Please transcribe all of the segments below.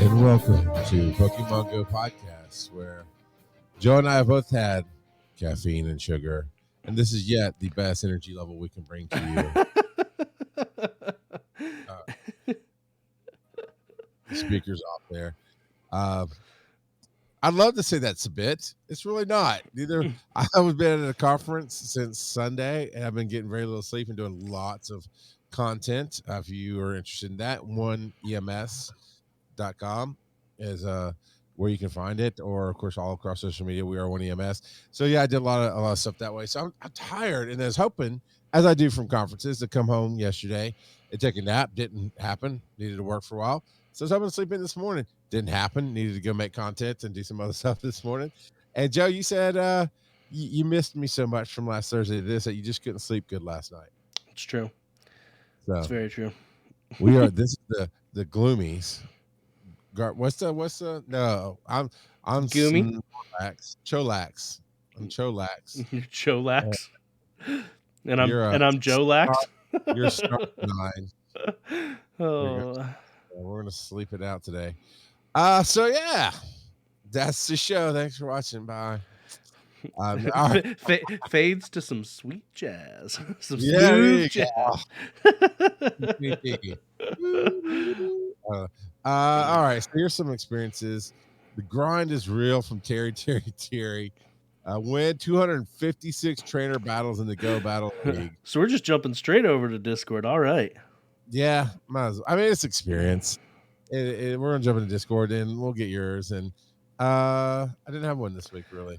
and welcome to Pokemon GO Podcast, where Joe and I have both had caffeine and sugar, and this is yet the best energy level we can bring to you. The speaker's off there. I'd love to say that's a bit. It's really not. Neither. I've been at a conference since Sunday, and I've been getting very little sleep and doing lots of content. If you are interested in that, oneems.com is where you can find it, or of course all across social media. We are One EMS. So yeah, I did a lot of stuff that way. So I'm tired, and I was hoping, as I do from conferences, to come home yesterday and take a nap. Didn't happen. Needed to work for a while. So I was hoping to sleep in this morning. Didn't happen. Needed to go make content and do some other stuff this morning. And Joe, you said you missed me so much from last Thursday to this that you just couldn't sleep good last night. It's true. So it's very true. We are. This is the gloomies. What's the? No, I'm Goomy. Cholax. I'm Cholax. You're Cholax. And I'm Joe Lax. You're Star 9. Oh. We're gonna sleep it out today. So yeah, that's the show. Thanks for watching. Bye. Fades to some sweet jazz. Some smooth jazz. All right. So here's some experiences. The grind is real from Terry. Win 256 trainer battles in the Go Battle League. So we're just jumping straight over to Discord. All right. Yeah, might as well. I mean, it's experience. We're gonna jump into Discord and we'll get yours. And I didn't have one this week really.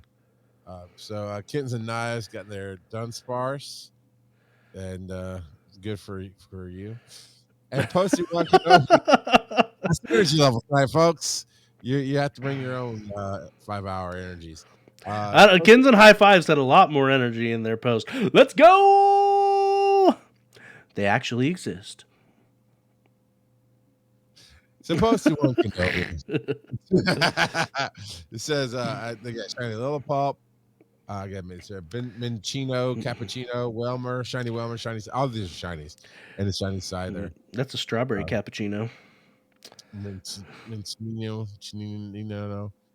So Kittens and Knives got their Dunsparce, and good for you. And Posty that's energy level tonight, folks. You have to bring your own 5-hour energies. Kittens and High Fives had a lot more energy in their post. Let's go! They actually exist. Supposed to one can It says they got Shiny Lillipup. I got Minchino, Cappuccino, Welmer, Shiny Welmer, Shiny. All of these are shinies, and the shiny side there. That's a strawberry cappuccino. Minchino,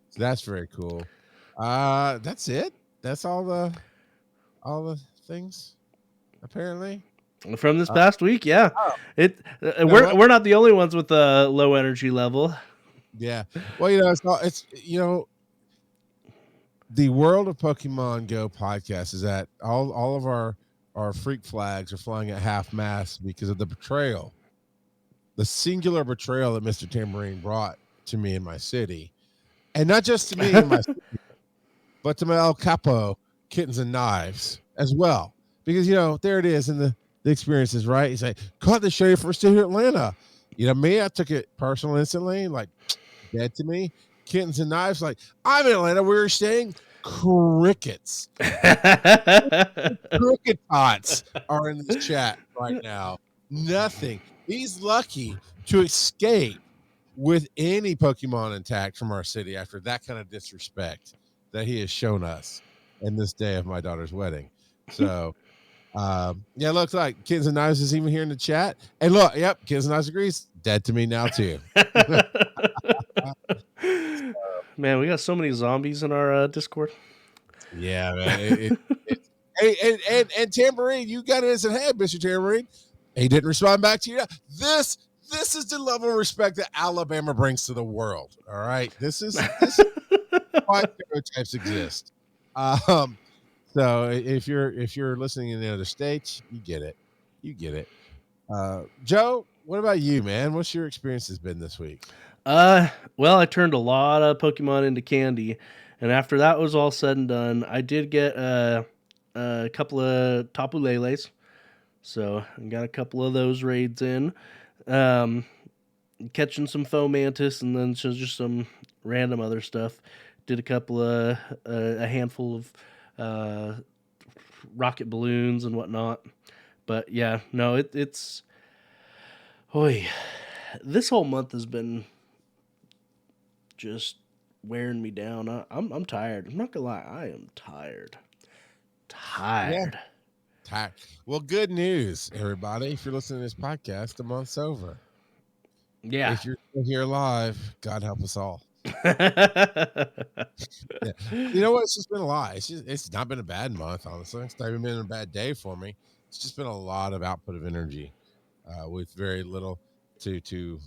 so that's very cool. That's it. That's all the things. Apparently. From this past week, yeah. We're not the only ones with a low energy level. Yeah. Well, it's the world of Pokemon Go podcast is that all of our freak flags are flying at half mast because of the betrayal. The singular betrayal that Mr. Tambourine brought to me in my city. And not just to me in my city, but to my El Capo Kittens and Knives as well. Because there it is in the experiences, right? He's like, caught the show first day here in Atlanta. Me, I took it personal instantly, like dead to me. Kittens and Knives, like, I'm in Atlanta. We were staying. Crickets. Cricket tots are in this chat right now. Nothing. He's lucky to escape with any Pokemon intact from our city after that kind of disrespect that he has shown us in this day of my daughter's wedding. So yeah, looks like Kittens and Knives is even here in the chat. And look, yep, Kittens and Knives agrees. Dead to me now too. Man, we got so many zombies in our Discord. Yeah, man. And Tambourine, you got it as a head, Mr. Tambourine. He didn't respond back to you. This is the level of respect that Alabama brings to the world. All right, this is why stereotypes exist. So if you're listening in the other states, you get it. Joe, what about you, man? What's your experience has been this week? Well, I turned a lot of Pokemon into candy, and after that was all said and done, I did get a couple of Tapu Leles. So I got a couple of those raids in, catching some Fomantis, and then just some random other stuff. Did a couple of a handful of rocket balloons and whatnot. But yeah, no, it's this whole month has been just wearing me down. I'm tired. I'm not gonna lie, I am tired. Yeah. Well, good news, everybody. If you're listening to this podcast, the month's over. Yeah. If you're still here alive, God help us all. Yeah. You know what? It's just been a lot. It's not been a bad month, honestly. It's not even been a bad day for me. It's just been a lot of output of energy with very little to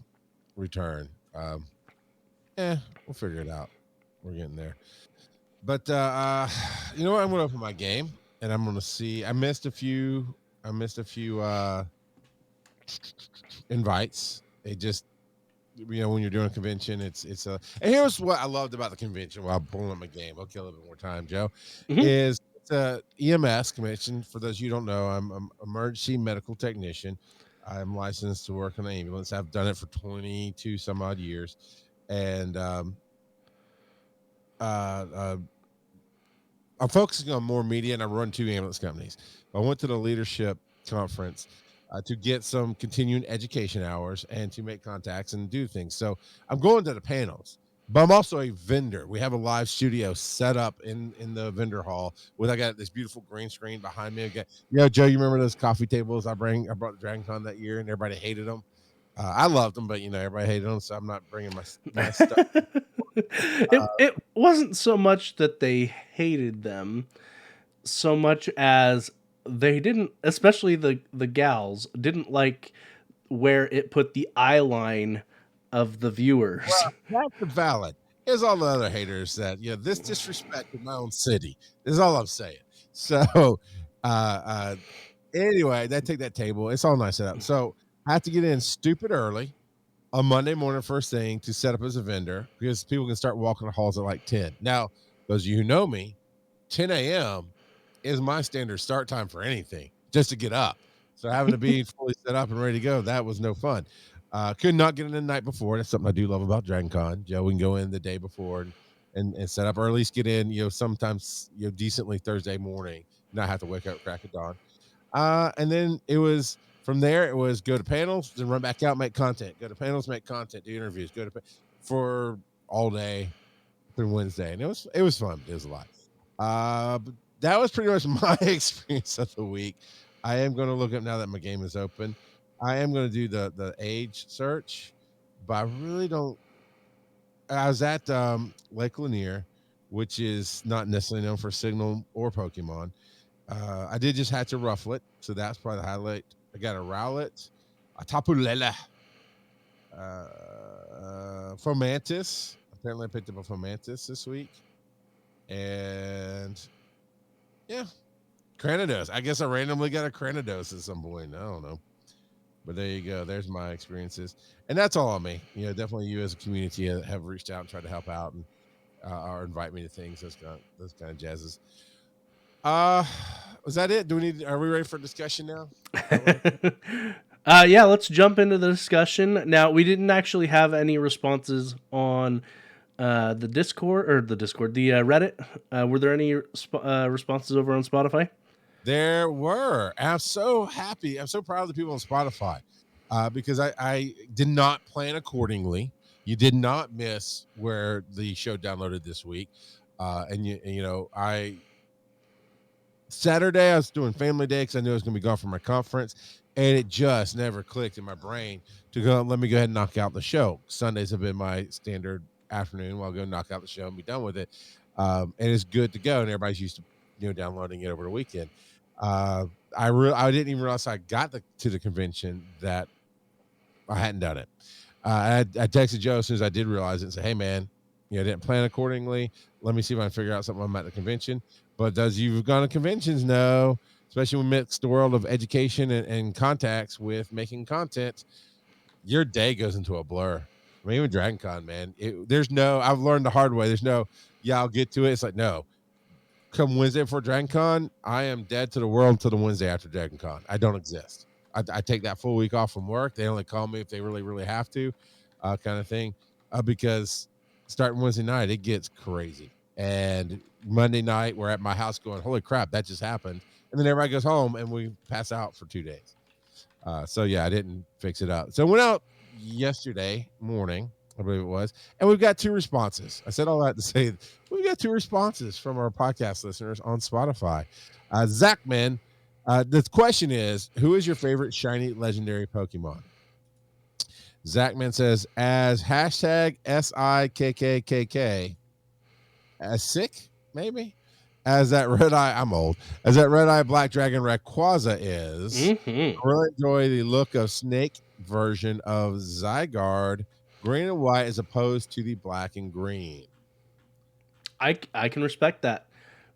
return. We'll figure it out. We're getting there. But you know what? I'm gonna open my game and I'm gonna see. I missed a few invites. It just when you're doing a convention, it's a. And here's what I loved about the convention while pulling up my game. I'll kill a bit more time, Joe. Mhm. Is it's a EMS convention. For those you don't know, I'm an emergency medical technician. I'm licensed to work on an ambulance. I've done it for 22 some odd years, and uh, uh, I'm focusing on more media, and I run two ambulance companies. I went to the leadership conference to get some continuing education hours and to make contacts and do things. So I'm going to the panels, but I'm also a vendor. We have a live studio set up in the vendor hall with I got this beautiful green screen behind me. Joe, you remember those coffee tables I brought to Dragon Con that year, and everybody hated them. I loved them, but everybody hated them, so I'm not bringing my stuff. It wasn't so much that they hated them, so much as they didn't, especially the gals, didn't like where it put the eye line of the viewers. Well, that's valid. Here's all the other haters that this disrespected my own city. This is all I'm saying. So, anyway, they take that table. It's all nice set up. So I have to get in stupid early on Monday morning, first thing, to set up as a vendor because people can start walking the halls at like 10. Now, those of you who know me, 10 a.m. is my standard start time for anything, just to get up. So having to be fully set up and ready to go, that was no fun. Could not get in the night before. That's something I do love about Dragon Con. We can go in the day before and set up, or at least get in, sometimes decently Thursday morning, not have to wake up crack of dawn. And then it was from there. It was go to panels, then run back out, make content. Go to panels, make content, do interviews. For all day through Wednesday, and it was fun. It was a lot. But that was pretty much my experience of the week. I am going to look up now that my game is open. I am going to do the age search, but I really don't. I was at Lake Lanier, which is not necessarily known for Signal or Pokemon. I did just have to ruffle it, so that's probably the highlight. I got a Rowlet, a Tapu Lele, Fomantis. Apparently, I picked up a Fomantis this week, and yeah, Cranidos. I guess I randomly got a Cranidos at some point. I don't know, but there you go. There's my experiences, and that's all on me. Definitely you as a community have reached out and tried to help out and or invite me to things. Those kind of jazzes. Was that it? Are we ready for discussion now? Yeah, let's jump into the discussion. Now, we didn't actually have any responses on the Reddit. Were there any responses over on Spotify? There were. I'm so happy. I'm so proud of the people on Spotify because I did not plan accordingly. You did not miss where the show downloaded this week. Saturday I was doing family day because I knew I was going to be gone from my conference, and it just never clicked in my brain to go. Let me go ahead and knock out the show. Sundays have been my standard afternoon. I'll go knock out the show and be done with it, and it's good to go. And everybody's used to downloading it over the weekend. I didn't even realize I got to the convention that I hadn't done it. I texted Joe as soon as I did realize it and said, "Hey man, I didn't plan accordingly. Let me see if I can figure out something. I'm at the convention." But those you've gone to conventions know, especially when mixed the world of education and contacts with making content, your day goes into a blur. I mean, even Dragon Con, man, I've learned the hard way. There's no, yeah, I'll get to it. It's like, no, come Wednesday before Dragon Con, I am dead to the world until the Wednesday after Dragon Con. I don't exist. I take that full week off from work. They only call me if they really, really have to, kind of thing, because starting Wednesday night, it gets crazy. And Monday night, we're at my house going, holy crap, that just happened. And then everybody goes home and we pass out for 2 days. So yeah, I didn't fix it up. So I went out yesterday morning, I believe it was, and we've got 2 responses. I said all that to say we've got 2 responses from our podcast listeners on Spotify. Zachman, the question is, who is your favorite shiny legendary Pokemon? Zachman says, as hashtag SIKKKK, as sick, maybe? As that red eye, I'm old. As that red eye black dragon Rayquaza is, Mm-hmm. I really enjoy the look of snake version of Zygarde, green and white, as opposed to the black and green. I can respect that.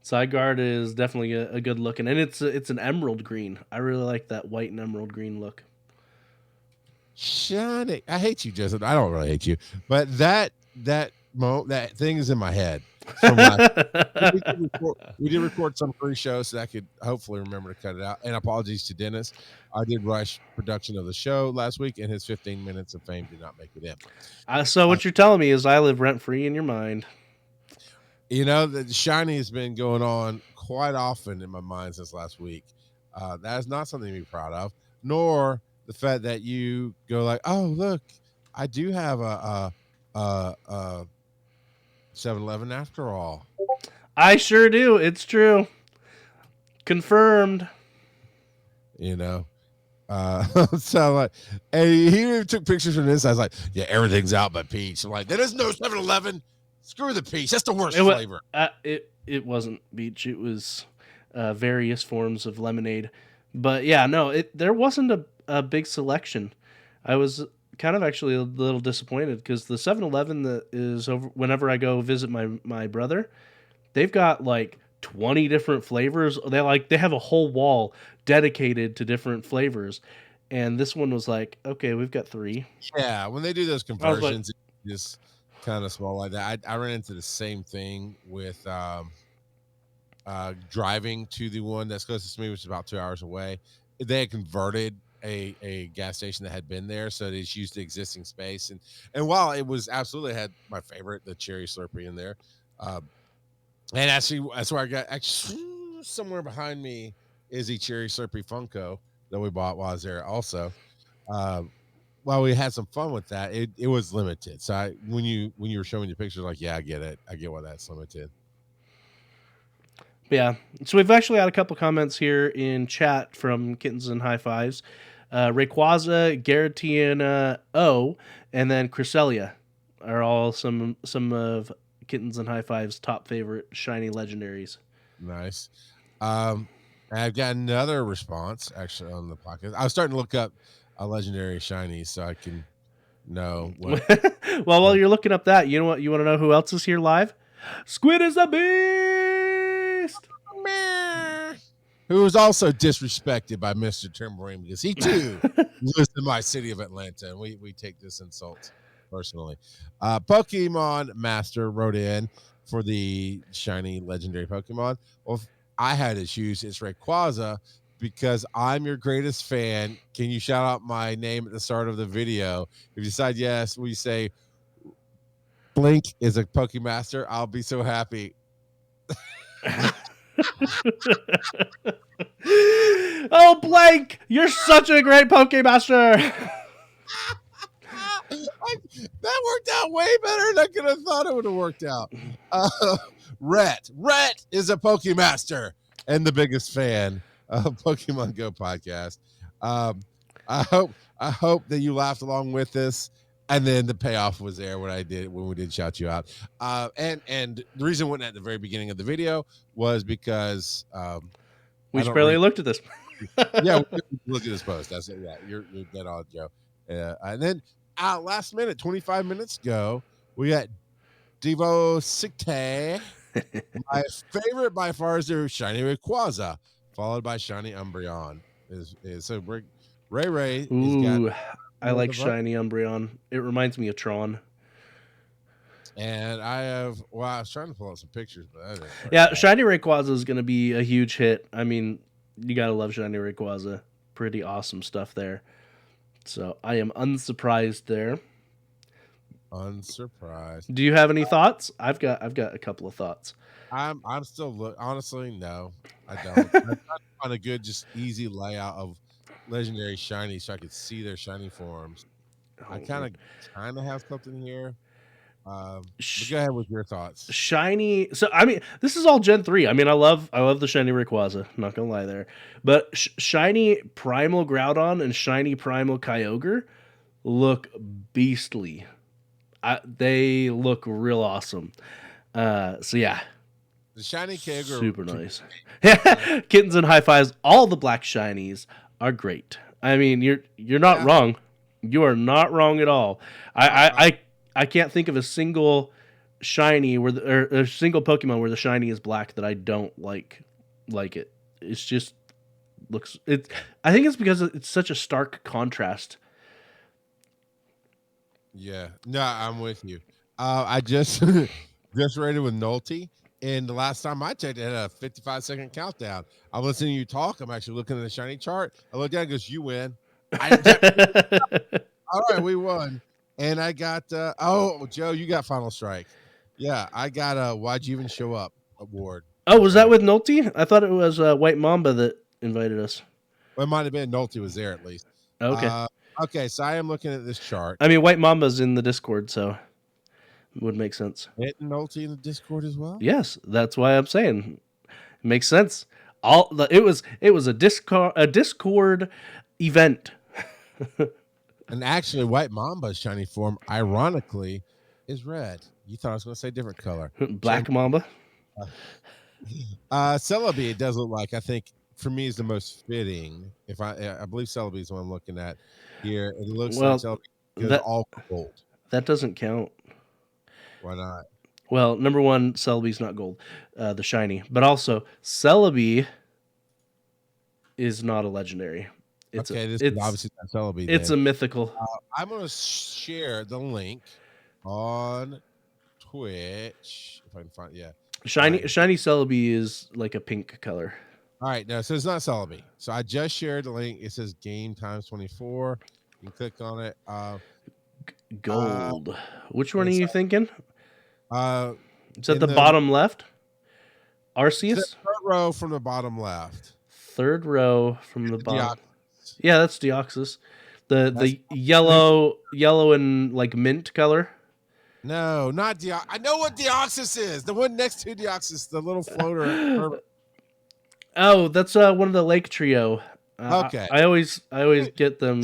Zygarde is definitely a good looking, and it's an emerald green. I really like that white and emerald green look. Shiny. I hate you, Joseph. I don't really hate you, but that thing is in my head from last. We did record some pre-show, so I could hopefully remember to cut it out. And apologies to Dennis. I did rush production of the show last week, and his 15 minutes of fame did not make it in. So what you're telling me is I live rent free in your mind. You know, the shiny has been going on quite often in my mind since last week. That is not something to be proud of, nor the fact that you go like, "Oh, look, I do have a 7-Eleven after all." I sure do. It's true. Confirmed. You know, so like, and he even took pictures from this. I was like, "Yeah, everything's out but peach." I'm like, "There is no 7-Eleven. Screw the peach. That's the worst flavor." It wasn't peach. It was various forms of lemonade. But yeah, no, there wasn't a big selection. I was kind of actually a little disappointed because the 7-Eleven that is over whenever I go visit my brother, they've got like 20 different flavors. They have a whole wall dedicated to different flavors. And this one was like, okay, we've got 3. Yeah, when they do those conversions, it's just kind of small like that. I ran into the same thing with driving to the one that's closest to me, which is about 2 hours away. They had converted a gas station that had been there, so they just used the existing space. And while it was absolutely had my favorite, the cherry Slurpee in there, and actually that's where I got somewhere behind me is the cherry Slurpee Funko that we bought while I was there also. While we had some fun with that, it was limited. So when you were showing the pictures, like, yeah, I get it. I get why that's limited. Yeah. So we've actually had a couple comments here in chat from Kittens and High Fives. Rayquaza, Garatina O, and then Cresselia are all some of Kittens and High Fives' top favorite shiny legendaries. Nice. I've got another response actually on the podcast. I was starting to look up a legendary shiny so I can know what. Well, while you're looking up that, you know what? You want to know who else is here live? Squid is a beast. Who was also disrespected by Mr. Timberlake because he too lives in my city of Atlanta, and we take this insult personally. Pokemon Master wrote in for the shiny legendary Pokemon. Well, I had to choose it's Rayquaza because I'm your greatest fan. Can you shout out my name at the start of the video? If you decide yes, we say Blink is a Pokemaster. I'll be so happy. Oh, Blake, you're such a great Pokemaster. That worked out way better than I could have thought it would have worked out. Rhett is a Pokemaster and the biggest fan of Pokemon GO Podcast. I hope that you laughed along with us, and then the payoff was there when we did shout you out. And the reason I went at the very beginning of the video was because we barely looked at this. Yeah, look at this post. That's it. Yeah, you're dead on, Joe. And then last minute, 25 minutes ago, we got Devo Sikte. My favorite by far is their shiny Rayquaza, followed by shiny Umbreon. So Ray. Ooh, I like shiny Umbreon. It reminds me of Tron. And I was trying to pull out some pictures, but I didn't shiny Rayquaza is going to be a huge hit. I mean, you gotta love shiny Rayquaza. Pretty awesome stuff there. So I am unsurprised there. Unsurprised. Do you have any thoughts? I've got a couple of thoughts. I'm still honestly, no, I don't. I'm trying to find a good, just easy layout of legendary shiny so I could see their shiny forms. I kind of have something here. But go ahead with your thoughts. Shiny. So I mean, this is all Gen 3. I mean, I love the shiny Rayquaza. Not gonna lie there, but shiny Primal Groudon and shiny Primal Kyogre look beastly. They look real awesome. So yeah, The shiny keg are super nice. Kittens and high fives. All the black shinies are great. I mean, you're not wrong. You are not wrong at all. I can't think of a single shiny or a single Pokemon where the shiny is black that I don't like it. It's just looks it. I think it's because it's such a stark contrast. Yeah, no, I'm with you. I just just rated with Nolte, and the last time I checked, it had a 55-second countdown. I'm listening to you talk. I'm actually looking at the shiny chart. I look down, and goes, "You win." All right, we won, and I got. Oh, Joe, you got Final Strike. Yeah, I got a "Why'd You Even Show Up" award. Oh, was that with Nolte? I thought it was White Mamba that invited us. Well, it might have been Nolte was there at least. Okay. Okay, so I am looking at this chart. I mean, White Mamba's in the Discord, so it would make sense. Isn't Nolte in the Discord as well? Yes, that's why I'm saying it makes sense. It was a Discord event. And actually, White Mamba's shiny form, ironically, is red. You thought I was going to say different color. Black Mamba. Celebi, it does look like. I think for me is the most fitting. If I believe Celebi is what I'm looking at here. It looks like Celebi is all gold. That doesn't count. Why not? Well, number one, Celebi's not gold, the shiny, but also Celebi is not a legendary. This is obviously not Celebi. It's a mythical. I'm going to share the link on Twitch if I can find. Yeah, shiny Celebi is like a pink color. All right, no, so it's not Celebi. So I just shared the link. It says game times 24. You can click on it. Gold. Which one are you thinking? It's at the bottom left. Arceus? Third row from the bottom left. Third row from the bottom. Yeah, that's Deoxys. The yellow and like mint color. No, not Deoxys. I know what Deoxys is. The one next to Deoxys, the little floater. Oh, that's one of the Lake Trio. Okay. I always get them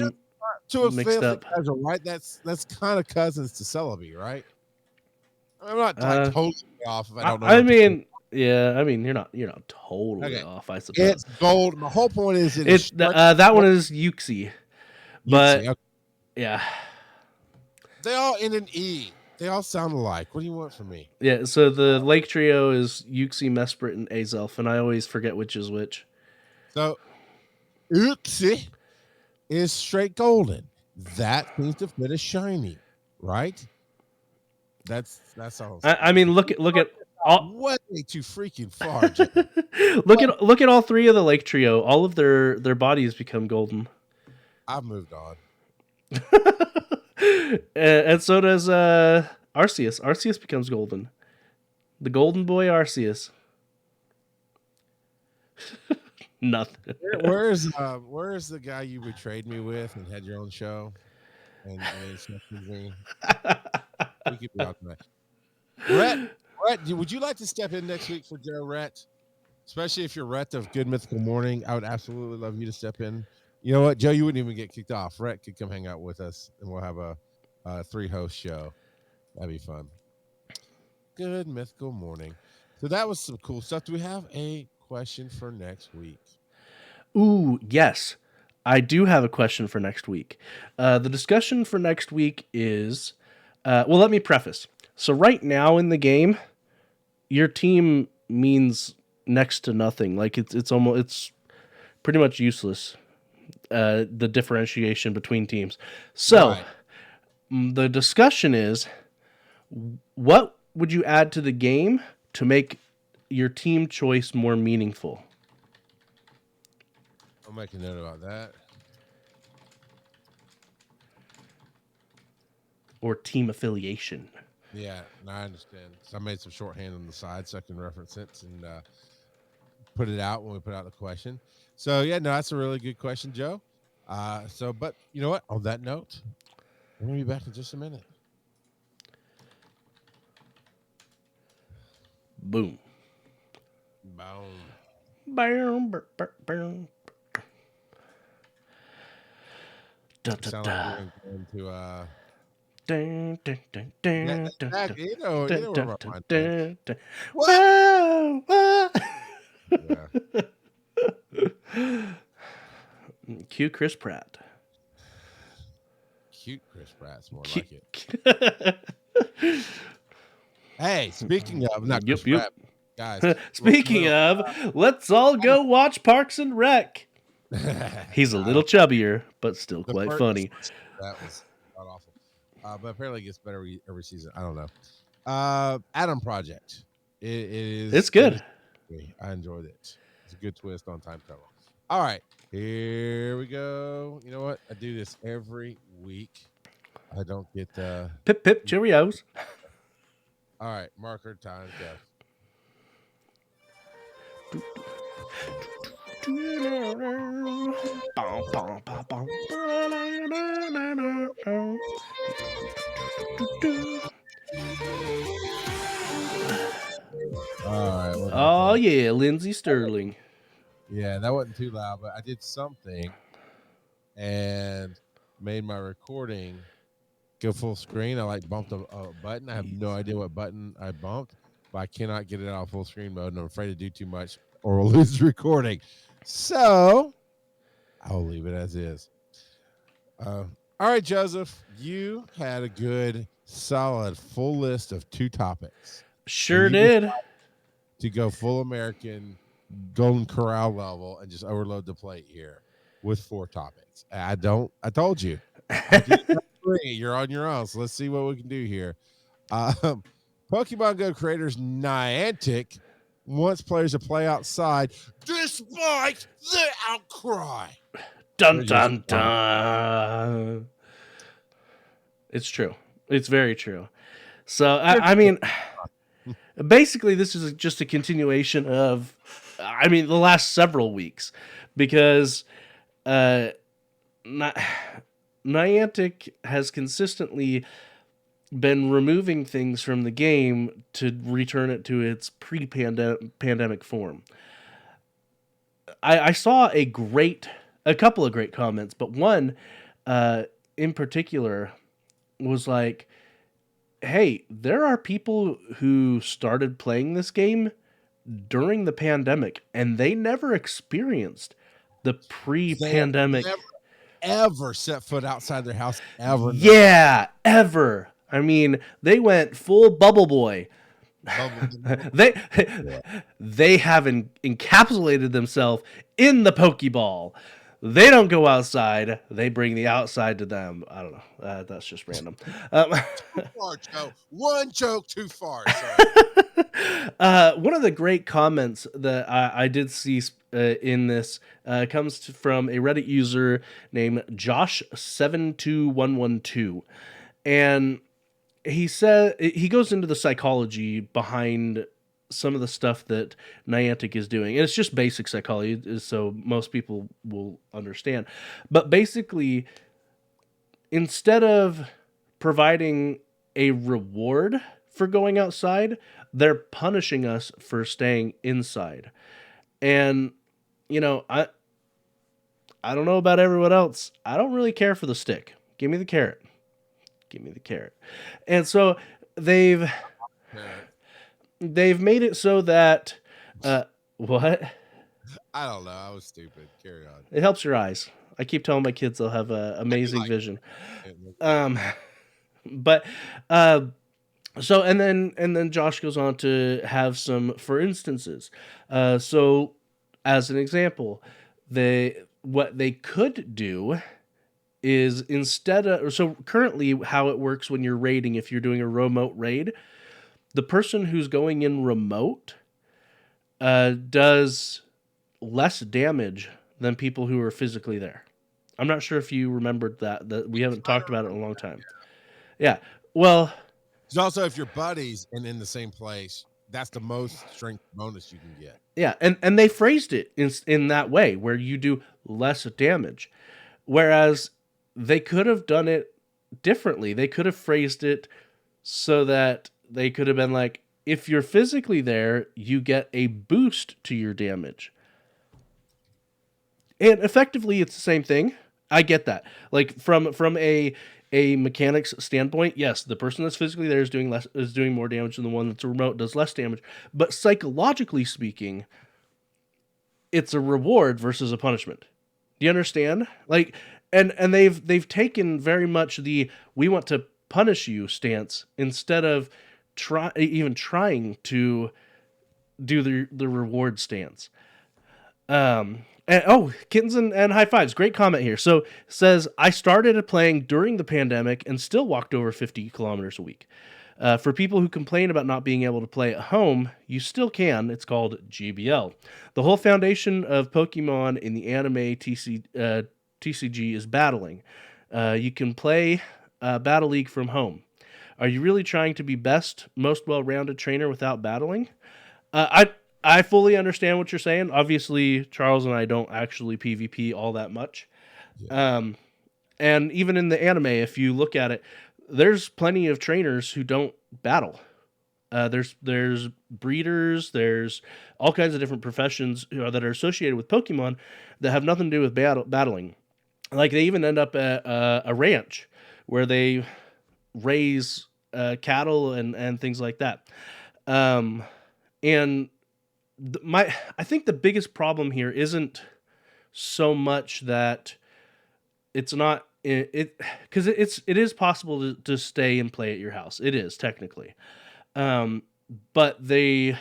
mixed up. Right? That's kind of cousins to Celebi, right? I'm not totally off if I don't know. I mean, you're not totally off, I suppose. It's gold. My whole point is that one is Uxie. But yeah. They all end in E. They all sound alike. What do you want from me? Yeah, so the Lake Trio is Uxie, Mesprit, and Azelf, and I always forget which is which. So Uxie is straight golden. That seems to fit a shiny, right? That's all. I mean, look at all way too freaking far. look at all three of the Lake Trio. All of their bodies become golden. I've moved on. And so does Arceus. Arceus becomes golden. The golden boy Arceus. Nothing. Where's the guy you betrayed me with and had your own show? And me? We could be out tonight. Rhett, would you like to step in next week for Joe Rhett? Especially if you're Rhett of Good Mythical Morning. I would absolutely love you to step in. You know what, Joe? You wouldn't even get kicked off. Rhett could come hang out with us, and we'll have a 3-host show. That'd be fun. Good Mythical Morning. So that was some cool stuff. Do we have a question for next week? Ooh, yes. I do have a question for next week. The discussion for next week is, well, let me preface. So right now in the game, your team means next to nothing. Like it's pretty much useless. The differentiation between teams. So the discussion is, what would you add to the game to make your team choice more meaningful? I'll make a note about that. Or team affiliation. Yeah, I understand. So I made some shorthand on the side so I can reference it and put it out when we put out the question. So yeah, no, that's a really good question, Joe. But you know what? On that note, we're gonna be back in just a minute. Boom. Boom. Boom. Da, You da, sound like da. you're going to go into Dun, dun, dun, yeah, dun, dun, exactly. You know dun, where dun, my dun, mind went. dun, dun. What? Whoa, whoa. Yeah. Cue Chris Pratt. Cute Chris Pratt's more Cute. like it. Hey, speaking of not Chris Yep. Pratt, guys. Speaking of, let's all go watch Parks and Rec. He's a little chubbier, but still quite funny. That was not awful. But apparently it gets better every season. I don't know. Adam Project. It is. It's good. I enjoyed it. It's a good twist on time travel. All right, here we go. You know what? I do this every week. I don't get Pip pip Cheerios. All right, marker time. Go. All right. Oh yeah, Lindsey Sterling. Yeah, that wasn't too loud, but I did something and made my recording go full screen. I bumped a button. I have no idea what button I bumped, but I cannot get it out full screen mode, and I'm afraid to do too much or we'll lose the recording. So I'll leave it as is. All right, Joseph, you had a good, solid, full list of 2 topics. Sure did. To go full American Golden Corral level and just overload the plate here with 4 topics. I told you. You're on your own. So let's see what we can do here. Pokemon Go creators Niantic wants players to play outside despite the outcry. Dun dun dun. It's true. It's very true. So I mean, basically, this is just a continuation of, the last several weeks, because Niantic has consistently been removing things from the game to return it to its pre-pandemic form. I saw a couple of great comments, but one in particular was like, hey, there are people who started playing this game during the pandemic and they never experienced the pre-pandemic. They ever set foot outside their house ever. Yeah, ever. I mean, they went full Bubble Boy. They have encapsulated themselves in the Pokeball. They don't go outside. They bring the outside to them. I don't know. That's just random. Too far, Joe. One joke too far. One of the great comments that I did see in this comes from a Reddit user named Josh72112. And he said he goes into the psychology behind some of the stuff that Niantic is doing. And it's just basic psychology, so most people will understand. But basically, instead of providing a reward for going outside, they're punishing us for staying inside. And, I don't know about everyone else. I don't really care for the stick. Give me the carrot. Give me the carrot. And so they've made it so that what? I don't know. I was stupid. Carry on. It helps your eyes. I keep telling my kids they'll have amazing vision. But so and then Josh goes on to have some for instances. So as an example, what they could do is so currently how it works when you're raiding, if you're doing a remote raid, the person who's going in remote does less damage than people who are physically there. I'm not sure if you remembered that we haven't talked about it in a long time. Yeah. Well, because also if you're buddies and in the same place, that's the most strength bonus you can get. Yeah, and they phrased it in that way where you do less damage, whereas they could have done it differently. They could have phrased it so that they could have been like, if you're physically there, you get a boost to your damage. And effectively, it's the same thing. I get that. Like from a mechanics standpoint, yes, the person that's physically there is doing more damage than the one that's remote does less damage. But psychologically speaking, it's a reward versus a punishment. Do you understand? Like, and they've taken very much the we want to punish you stance instead of trying to do the reward stance. And oh, kittens and high fives. Great comment here. So says I started playing during the pandemic and still walked over 50 kilometers a week. For people who complain about not being able to play at home, you still can. It's called GBL. The whole foundation of Pokemon in the anime TCG is battling. You can play Battle League from home. Are you really trying to be best, most well-rounded trainer without battling? I fully understand what you're saying. Obviously, Charles and I don't actually PvP all that much. Yeah. And even in the anime, if you look at it, there's plenty of trainers who don't battle. There's breeders, there's all kinds of different professions that are associated with Pokemon that have nothing to do with battling. Like they even end up at a ranch where they raise cattle and things like that. And I think the biggest problem here isn't so much that it's not it because it is possible to stay and play at your house. It is technically, but they've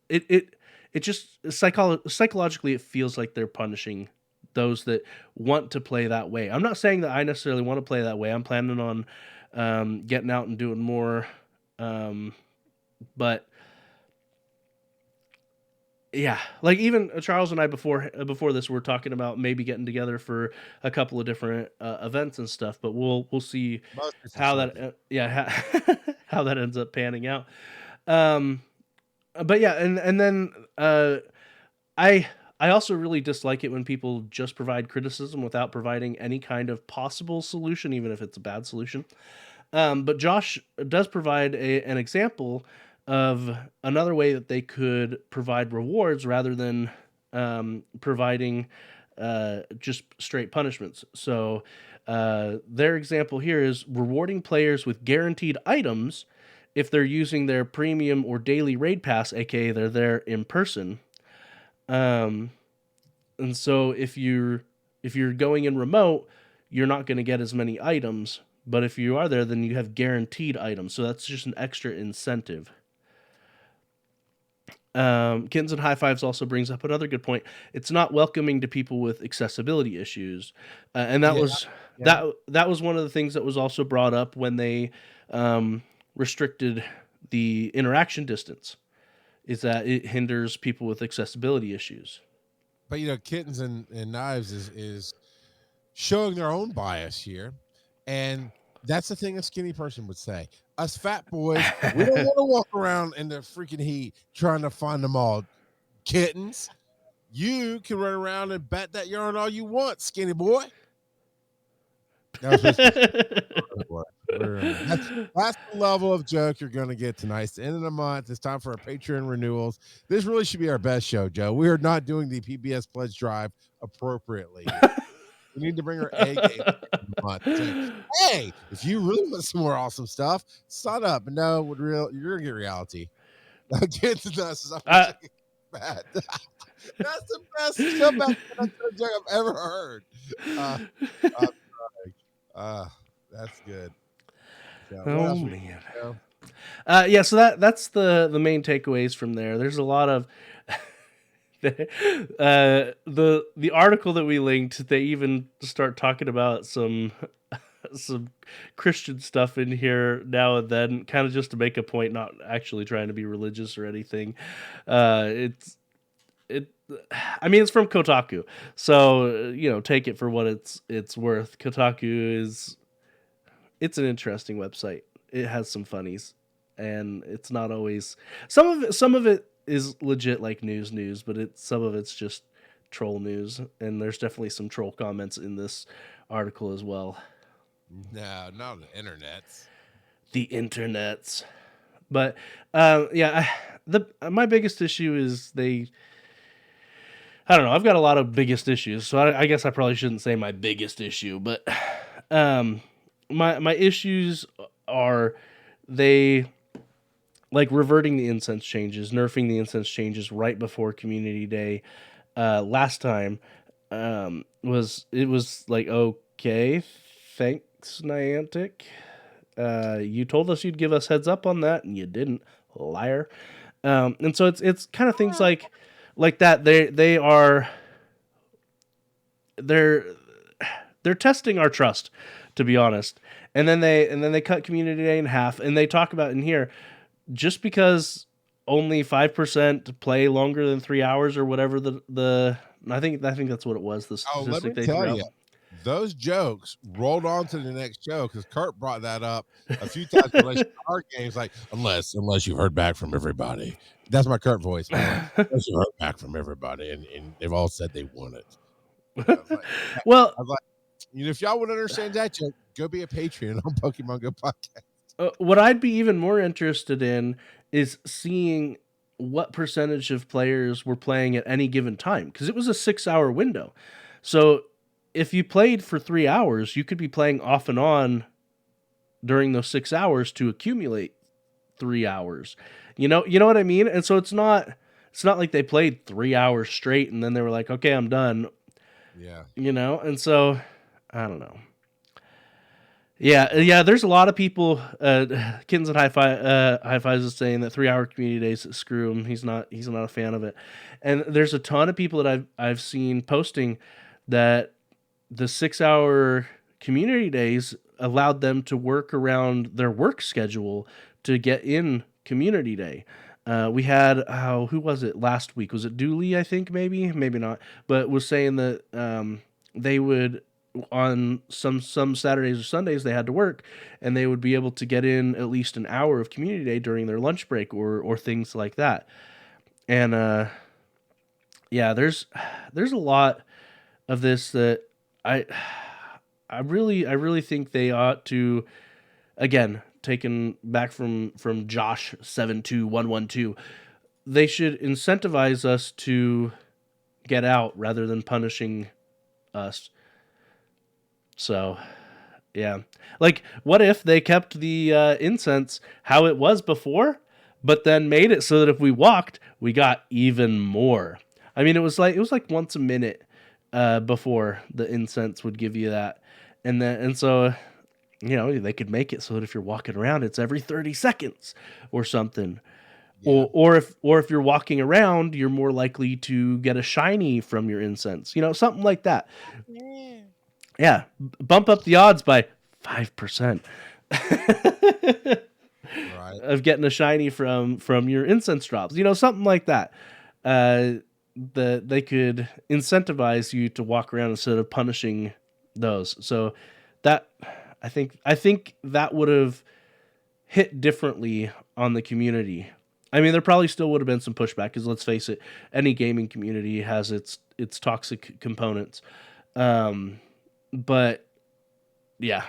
it just psychologically it feels like they're punishing those that want to play that way. I'm not saying that I necessarily want to play that way. I'm planning on getting out and doing more, but yeah, like even Charles and I before this we're talking about maybe getting together for a couple of different events and stuff. But we'll see how that how that ends up panning out. But yeah, and then I also really dislike it when people just provide criticism without providing any kind of possible solution, even if it's a bad solution. But Josh does provide an example of another way that they could provide rewards rather than providing just straight punishments. So their example here is rewarding players with guaranteed items if they're using their premium or daily raid pass, aka they're there in person. And so if you're going in remote, you're not going to get as many items. But if you are there, then you have guaranteed items. So that's just an extra incentive. Kittens and High Fives also brings up another good point. It's not welcoming to people with accessibility issues, and that was that was one of the things that was also brought up when they restricted the interaction distance. Is that it hinders people with accessibility issues? But Kittens and Knives is showing their own bias here, and that's the thing a skinny person would say. Us fat boys, we don't want to walk around in the freaking heat trying to find them all. Kittens, you can run around and bat that yarn all you want, skinny boy. That's the level of joke you're going to get tonight. It's the end of the month. It's time for our Patreon renewals. This really should be our best show, Joe. We are not doing the PBS pledge drive appropriately. We need to bring her A game. Hey, if you really want some more awesome stuff, sign up. No, you're gonna get reality. Now get to this. Bad. That's the best joke I've ever heard. That's good. So, oh man. Yeah, so that's the main takeaways from there. There's a lot of the article that we linked. They even start talking about some Christian stuff in here now and then, kind of just to make a point, not actually trying to be religious or anything. I mean, it's from Kotaku, so take it for what it's worth. Kotaku it's an interesting website. It has some funnies, and it's not always some of it is legit like news, but some of it's just troll news, and there's definitely some troll comments in this article as well. No, not the internets. The internets, but my biggest issue is I don't know. I've got a lot of biggest issues, so I guess I probably shouldn't say my biggest issue, but my issues are they like reverting the incense changes, nerfing the incense changes right before Community Day. Last time was like, okay, thanks Niantic. You told us you'd give us heads up on that, and you didn't, liar. And so it's kind of things like that. They're they're testing our trust, to be honest. And then they cut Community Day in half, and they talk about in here just because only 5% play longer than 3 hours or whatever the I think that's what it was. The let me statistic they tell threw you, out. those jokes rolled on to the next show because Kurt brought that up a few times in relation to our games. Like, unless you've heard back from everybody. That's my Kurt voice. Unless you've heard back from everybody, and they've all said they want it. I was like, Well, I was like, if y'all would understand that joke, go be a Patreon on Pokemon Go Podcast. what I'd be even more interested in is seeing what percentage of players were playing at any given time, because it was a 6-hour window. So if you played for 3 hours, you could be playing off and on during those 6 hours to accumulate 3 hours. You know what I mean? And so it's not like they played 3 hours straight and then they were like, okay, I'm done. Yeah. And so I don't know. Yeah. There's a lot of people. Kittens and High Fives is saying that 3-hour Community Days screw him. He's not a fan of it. And there's a ton of people that I've seen posting that the 6-hour Community Days allowed them to work around their work schedule to get in Community Day. We had who was it last week? Was it Dooley? I think maybe not, but was saying that they would, on some Saturdays or Sundays they had to work, and they would be able to get in at least an hour of Community Day during their lunch break or things like that. And there's a lot of this that I really think they ought to, again, taken back from Josh 72112, they should incentivize us to get out rather than punishing us. So, yeah. Like, what if they kept the incense how it was before, but then made it so that if we walked, we got even more? I mean, it was like once a minute before the incense would give you that. And so, they could make it so that if you're walking around, it's every 30 seconds or something. Yeah. Or if you're walking around, you're more likely to get a shiny from your incense. Something like that. Yeah. Bump up the odds by 5%. Right. Of getting a shiny from your incense drops. Something like that. They could incentivize you to walk around instead of punishing those. So that I think that would have hit differently on the community. I mean, there probably still would have been some pushback because, let's face it, any gaming community has its toxic components. But yeah,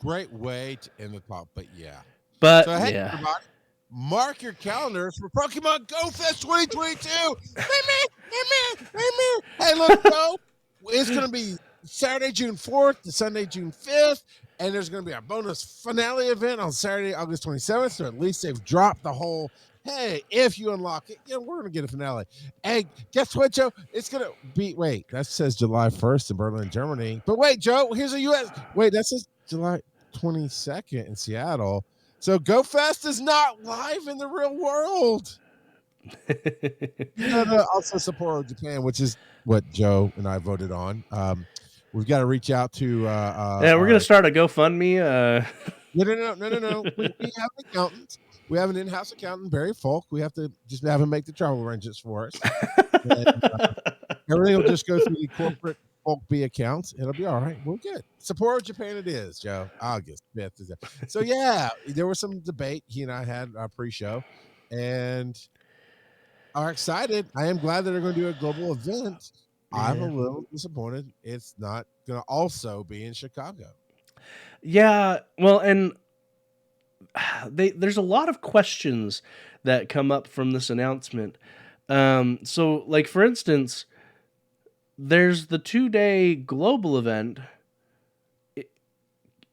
great way to end the talk. But yeah, so hey, everybody, mark your calendars for Pokemon Go Fest 2022. Hey, look, Joe. It's going to be Saturday, June 4th to Sunday, June 5th. And there's going to be a bonus finale event on Saturday, August 27th. So at least they've dropped the whole, hey, if you unlock it, we're going to get a finale. And guess what, Joe? It's going to be, wait, that says July 1st in Berlin, Germany. But wait, Joe, here's a U.S. Wait, that says July 22nd in Seattle. So Go Fest is not live in the real world. Also support Japan, which is what Joe and I voted on. We've got to reach out to we're gonna start a GoFundMe. No. We have an accountant. We have an in-house accountant, Barry Folk. We have to just have him make the travel arrangements for us. And, everything will just go through the corporate Folk B accounts. It'll be all right. We're good. Support Japan it is, Joe. August 5th. So yeah, there was some debate he and I had our pre-show, and are excited. I am glad that they're going to do a global event. Yeah. I'm a little disappointed it's not going to also be in Chicago. Yeah, well, and there's a lot of questions that come up from this announcement. So like for instance, there's the 2-day global event,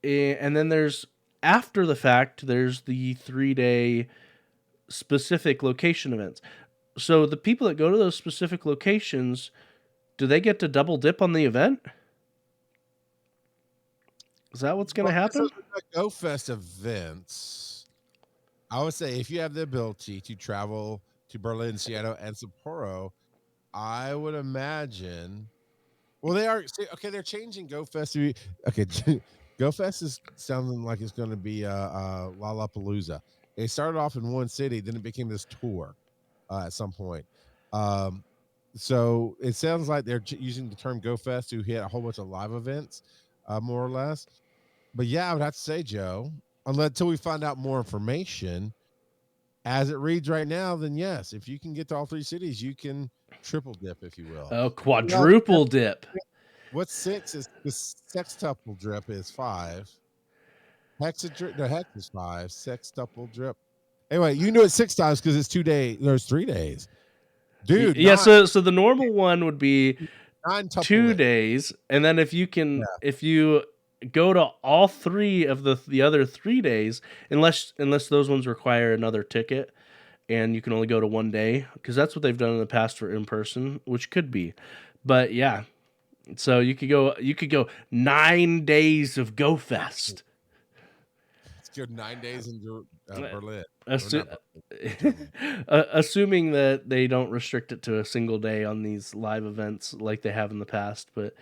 and then there's after the fact there's the 3-day specific location events. So the people that go to those specific locations, do they get to double dip on the event? Is that what's going to Well, this is happen? the Go Fest events. I would say if you have the ability to travel to Berlin, Seattle, and Sapporo, I would imagine. Well, they are okay. They're changing Go Fest to be okay. Go Fest is sounding like it's going to be Lollapalooza. It started off in one city, then it became this tour at some point. Um, so it sounds like they're using the term Go Fest to hit a whole bunch of live events, more or less. But yeah, I would have to say, Joe, until we find out more information, as it reads right now, then yes, if you can get to all three cities, you can triple dip, if you will. Oh, Well, quadruple dip. what's six is the sextuple drip is 5. The hex is 5. Sextuple drip. Anyway, you knew it 6 times because it's 2 days. There's 3 days, dude. Yeah, so the normal one would be 9 tuple 2 it. days, and then if you Yeah. you go to all 3 of the other 3 days, unless those ones require another ticket, and you can only go to 1 day, because that's what they've done in the past for in person, which could be. But yeah, so you could go 9 days of Go Fest. It's good 9 days in Berlin. Assuming that they don't restrict it to a single day on these live events like they have in the past. But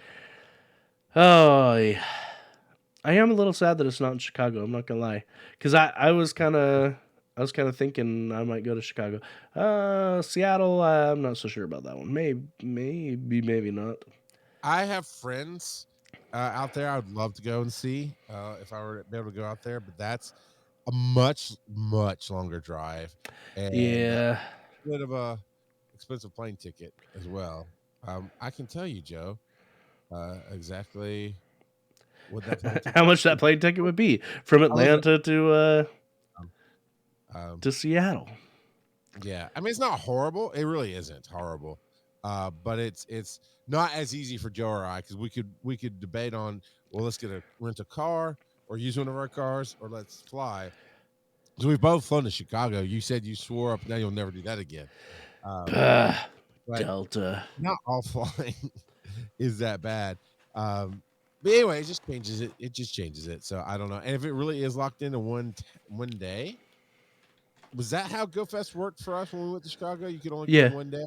oh, yeah. I am a little sad that it's not in Chicago. I'm not gonna lie, because I was kind of thinking I might go to Chicago. Seattle, I'm not so sure about that one. Maybe not. I have friends out there I would love to go and see if I were to be able to go out there, but that's a much longer drive and Yeah. a bit of a expensive plane ticket as well. I can tell you, Joe, exactly what that plane ticket. How much that plane ticket would be from Atlanta to Seattle. Yeah, I mean it's not horrible. It really isn't horrible, but it's not as easy for Joe or I because we could debate on, well, let's rent a car or use one of our cars or let's fly. So we've both flown to Chicago. You said you swore up now you'll never do that again. But Delta. not all flying is that bad. But anyway, it just changes it. It just changes it. So I don't know. And if it really is locked into one day, was that how GoFest worked for us when we went to Chicago? You could only go 1 day.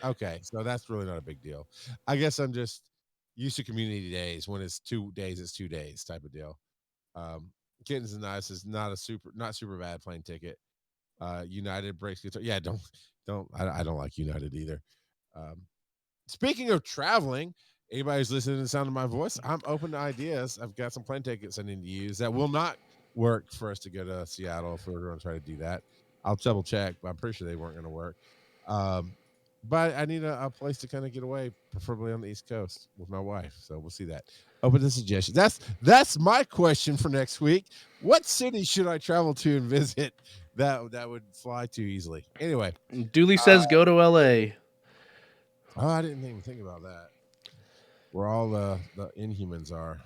Okay, so that's really not a big deal. I guess I'm just used to community days. When it's 2 days, it's 2 days type of deal. Kittens and Nice is not super bad plane ticket. United breaks guitar. Yeah, I don't like United either. Speaking of traveling, anybody who's listening to the sound of my voice, I'm open to ideas. I've got some plane tickets I need to use that will not work for us to go to Seattle if we're going to try to do that. I'll double check, but I'm pretty sure they weren't going to work. But I need a place to kind of get away, preferably on the East Coast with my wife. So we'll see that. Open to suggestions. That's my question for next week. What city should I travel to and visit that would fly to easily? Anyway, Dooley says go to LA. Oh, I didn't even think about that. Where all the Inhumans are.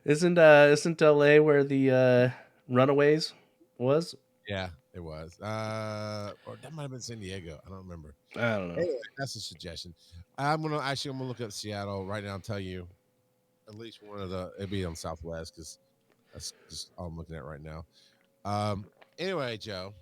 Isn't LA where the Runaways was? Yeah, it was. Or that might have been San Diego. I don't remember. I don't know. Anyway, that's a suggestion. I'm gonna look up Seattle right now and tell you at least one of it'd be on Southwest because that's just all I'm looking at right now. Anyway, Joe,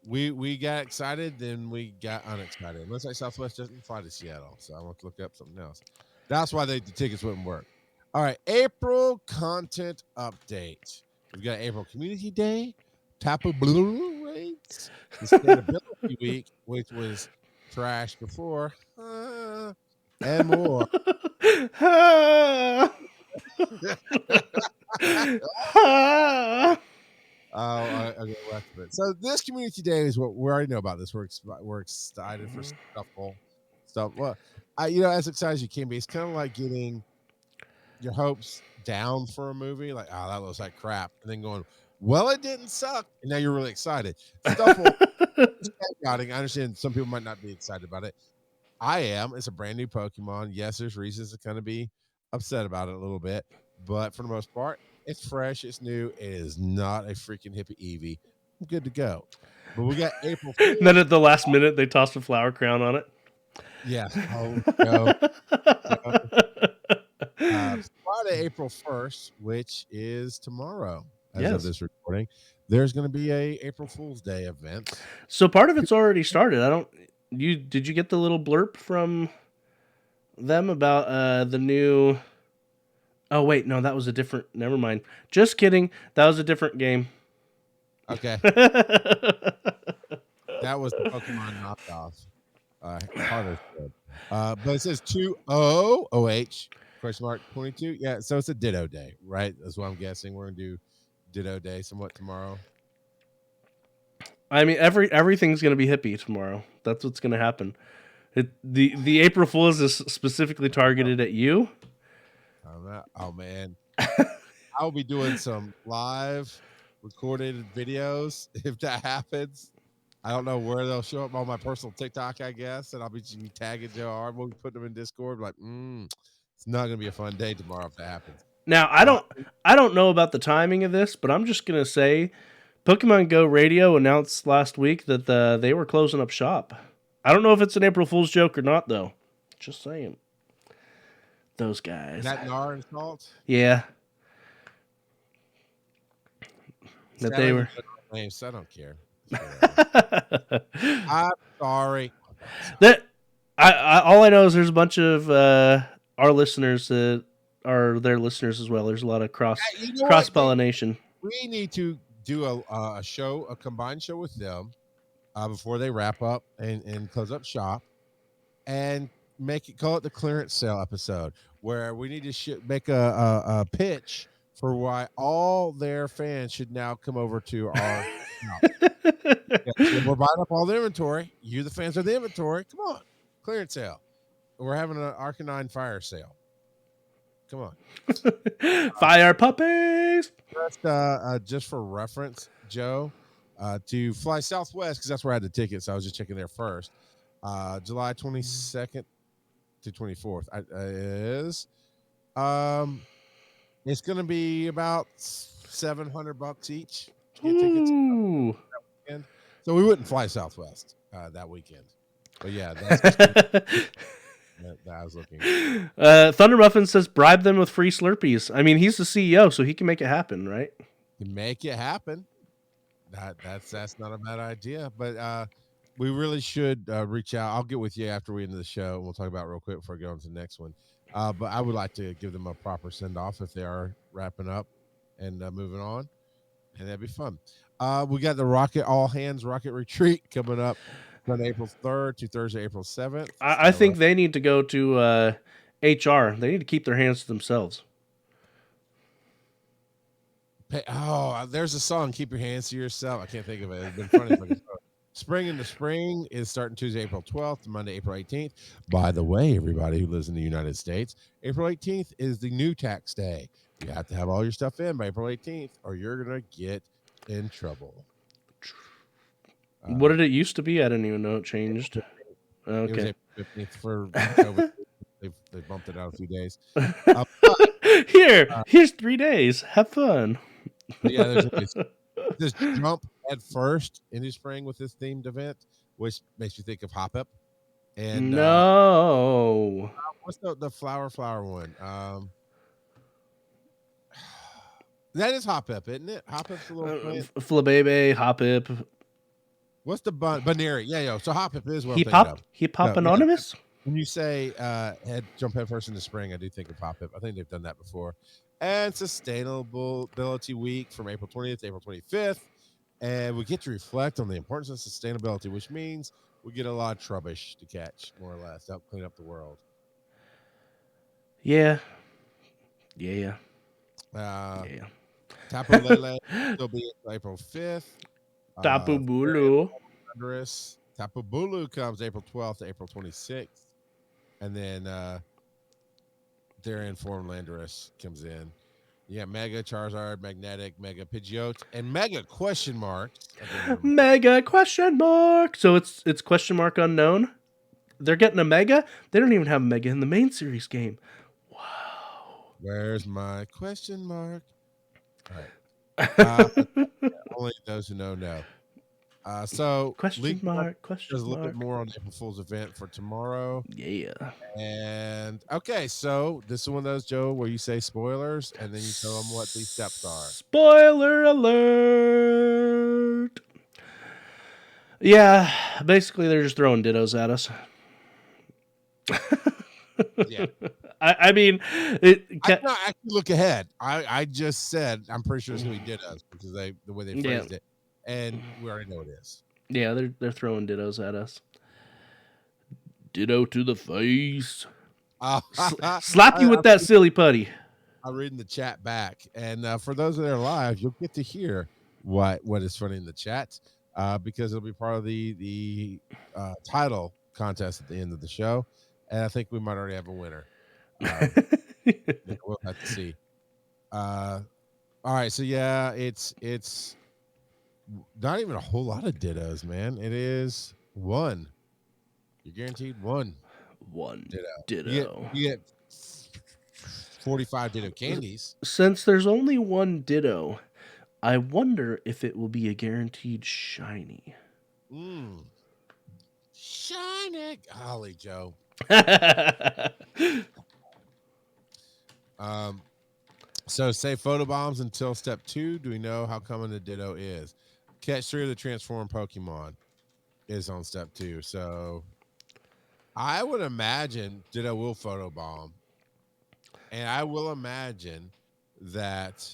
we got excited, then we got unexcited. Looks like Southwest doesn't fly to Seattle, so I want to look up something else. That's why the tickets wouldn't work. All right, April content update. We've got April Community Day, Tapu Blu-rays, Sustainability Week, which was trash before, and more. I'll go back to it. So this Community Day is what we already know about this. We're excited for stuff. Well, as excited as you can be. It's kind of like getting your hopes down for a movie, like, oh, that looks like crap, and then going, well, it didn't suck, and now you're really excited. Stuff will scouting. I understand some people might not be excited about it. I am. It's a brand new Pokemon. Yes, there's reasons to kind of be upset about it a little bit, but for the most part, it's fresh, it's new, it is not a freaking hippie Eevee. I'm good to go. But we got April 4th. Then at the last minute, they tossed a flower crown on it. Yeah. Oh, Joe. Friday, April 1st, which is tomorrow, as of this recording, there's going to be a April Fool's Day event. So part of it's already started. Did you get the little blurb from them about the new? Oh wait, no, that was a different. Never mind. Just kidding. That was a different game. Okay. That was the Pokemon knockoff. Harder. But it says 20OH question mark 22. Yeah, so it's a Ditto Day, right? That's what I'm guessing. We're gonna do Ditto Day somewhat tomorrow. I mean, everything's gonna be hippie tomorrow. That's what's gonna happen. The April Fools is specifically targeted at you. Oh man, I'll be doing some live recorded videos if that happens. I don't know where they'll show up on my personal TikTok, I guess, and I'll be tagging Joe Hard. We'll be putting them in Discord. Like, it's not gonna be a fun day tomorrow if that happens. Now, I don't know about the timing of this, but I'm just gonna say, Pokemon Go Radio announced last week that they were closing up shop. I don't know if it's an April Fool's joke or not, though. Just saying. Those guys. Is that Nar and Salt? Yeah. That they were. Names, I don't care. I'm sorry. All I know is there's a bunch of our listeners that are their listeners as well. There's a lot of cross pollination. We need to do a show, a combined show with them before they wrap up and close up shop, and call it the clearance sale episode, where we need to make a pitch for why all their fans should now come over to our we're buying up all the inventory. You, the fans, are the inventory. Come on, clearance sale. We're having an Arcanine fire sale. Come on, fire puppies. Just for reference, Joe, to fly Southwest, because that's where I had the ticket, so I was just checking there first. July 22nd to 24th is it's going to be about $700 each. Ooh. So we wouldn't fly Southwest that weekend. But yeah, that's that I was looking. Thunder Muffin says bribe them with free Slurpees. I mean, he's the CEO, so he can make it happen, right? Make it happen. That's not a bad idea. But we really should reach out. I'll get with you after we end the show. We'll talk about it real quick before I go on to the next one. But I would like to give them a proper send-off if they are wrapping up and moving on. And that'd be fun. We got the All Hands Rocket Retreat coming up on April 3rd to Thursday, April 7th. I think they need to go to HR. They need to keep their hands to themselves. Oh, there's a song, Keep Your Hands to Yourself. I can't think of it. It's been funny. Spring in the Spring is starting Tuesday, April 12th to Monday, April 18th. By the way, everybody who lives in the United States, April 18th is the new tax day. You have to have all your stuff in by April 18th or you're going to get in trouble. What did it used to be? I didn't even know it changed. Okay. It was April 15th for COVID. They bumped it out a few days. Here's 3 days. Have fun. Yeah, there's this jump at first into spring with this themed event, which makes you think of Hop Up. And no, what's the flower one? That is Hop Up, isn't it? Hop Up's a little plant. Flabebe, Hop Up. What's the Baneri? Yeah. So Hop Up is what Hip Hop Anonymous. Yeah. When you say jump head first into spring, I do think of Hop Up. I think they've done that before. And Sustainability Week from April 20th to April 25th. And we get to reflect on the importance of sustainability, which means we get a lot of trubbish to catch, more or less, to help clean up the world. Yeah. Tapu Lele will be April 5th. Tapu Bulu. Tapu Bulu comes April 12th to April 26th. And then therein form Landorus comes in. You got Mega Charizard, Magnetic, Mega Pidgeot, and Mega question marks. Mega question mark. So it's question mark unknown. They're getting a Mega. They don't even have a Mega in the main series game. Wow. Where's my question mark? All right. Only those who know. So Question mark. there's a little bit more on the April Fool's event for tomorrow. Yeah. And okay, so this is one of those, Joe, where you say spoilers and then you tell them what these steps are. Spoiler alert. Yeah, basically they're just throwing dittos at us. Yeah. I mean, I actually look ahead. I just said I'm pretty sure it's going to be dittos because the way they phrased it, and we already know it is. Yeah, they're throwing dittos at us. Ditto to the face. Slap you with that silly putty. I'm reading the chat back, and for those that are live, you'll get to hear what is funny in the chat because it'll be part of the title contest at the end of the show, and I think we might already have a winner. We'll have to see. All right, so yeah, it's not even a whole lot of dittos, man. It is one. You're guaranteed one. One ditto. You get 45 ditto candies. Since there's only one ditto, I wonder if it will be a guaranteed shiny. Shiny. Golly, Joe. So say photobombs until step 2. Do we know how common the ditto is? Catch 3 of the transformed Pokemon is on step 2. So I would imagine ditto will photobomb. And I will imagine that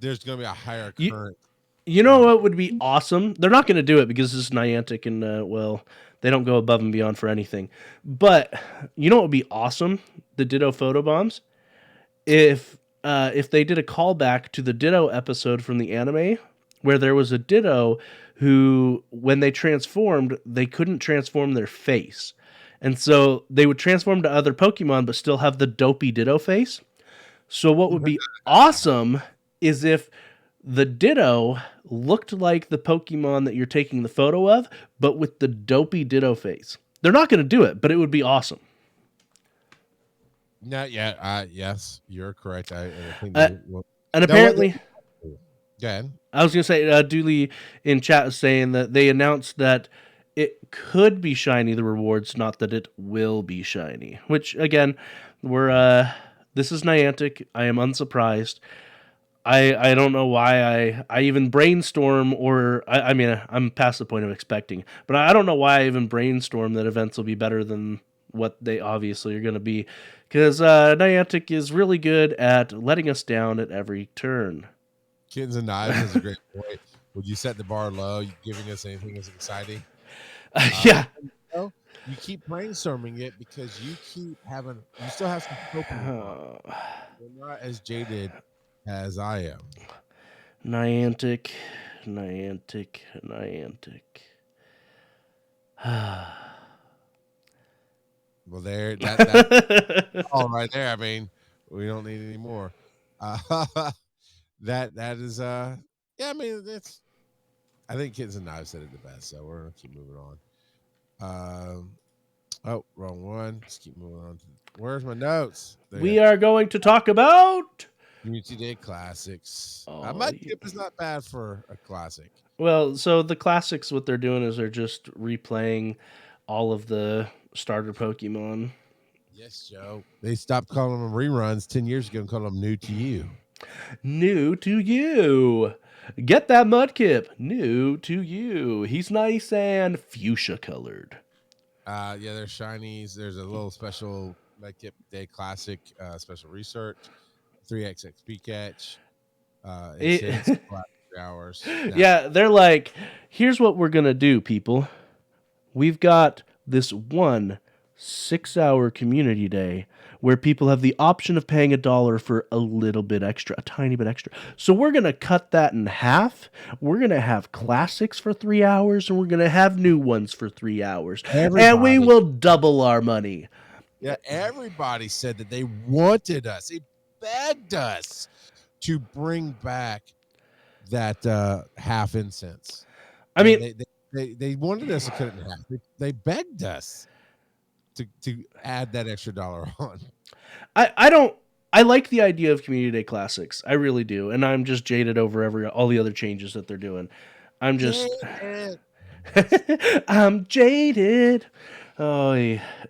there's going to be a higher current. You know what would be awesome? They're not going to do it because this is Niantic and, they don't go above and beyond for anything. But you know what would be awesome? The Ditto photobombs. If they did a callback to the Ditto episode from the anime where there was a Ditto who, when they transformed, they couldn't transform their face. And so they would transform to other Pokemon but still have the dopey Ditto face. So what would be awesome is if the Ditto looked like the Pokemon that you're taking the photo of, but with the dopey Ditto face. They're not going to do it, but it would be awesome. Not yet. Yes, you're correct. I think and apparently, go ahead. I was going to say, Dooley in chat is saying that they announced that it could be shiny, the rewards, not that it will be shiny. Which, again, this is Niantic. I am unsurprised. I don't know why I even brainstorm I mean, I'm past the point of expecting, but I don't know why I even brainstorm that events will be better than what they obviously are going to be, because Niantic is really good at letting us down at every turn. Kittens and Knives is a great point. Would you set the bar low, giving us anything that's exciting? Yeah. You keep brainstorming it because you still have some Pokemon. You're not as jaded as I am. Niantic. Well, that all right there. I mean, we don't need any more. That is yeah. I mean, I think Kittens and Knives said it the best, so we're gonna keep moving on. Oh, wrong one. Let's keep moving on. Where's my notes? We are going to talk about Community Day Classics. Mudkip is not bad for a classic. Well, so the classics, what they're doing is they're just replaying all of the starter Pokemon. Yes, Joe. They stopped calling them reruns 10 years ago and called them new to you. New to you. Get that Mudkip. New to you. He's nice and fuchsia colored. Yeah, they're shinies. There's a little special Mudkip Day Classic special research. 3x XP catch. It takes 3 hours. Yeah, they're like, here's what we're going to do, people. We've got this 1 6-hour community day where people have the option of paying $1 for a little bit extra, a tiny bit extra. So we're going to cut that in half. We're going to have classics for 3 hours, and we're going to have new ones for 3 hours. And we will double our money. Yeah, everybody said that they wanted us. They begged us to bring back that half incense. I mean, They wanted us to cut it in half. They begged us to add that extra dollar on. I don't. I like the idea of Community Day Classics. I really do, and I'm just jaded over all the other changes that they're doing. I'm just. I'm jaded. Oh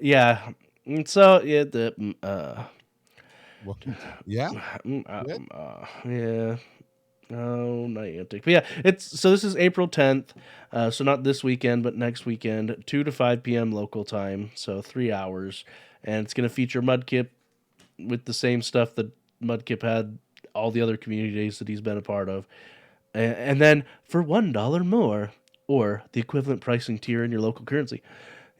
yeah. And so yeah, Well, yeah. yeah. Oh, Niantic. But yeah, this is April 10th. So not this weekend, but next weekend, 2 to 5 p.m. local time. So 3 hours. And it's going to feature Mudkip with the same stuff that Mudkip had all the other community days that he's been a part of. And then for $1 more, or the equivalent pricing tier in your local currency,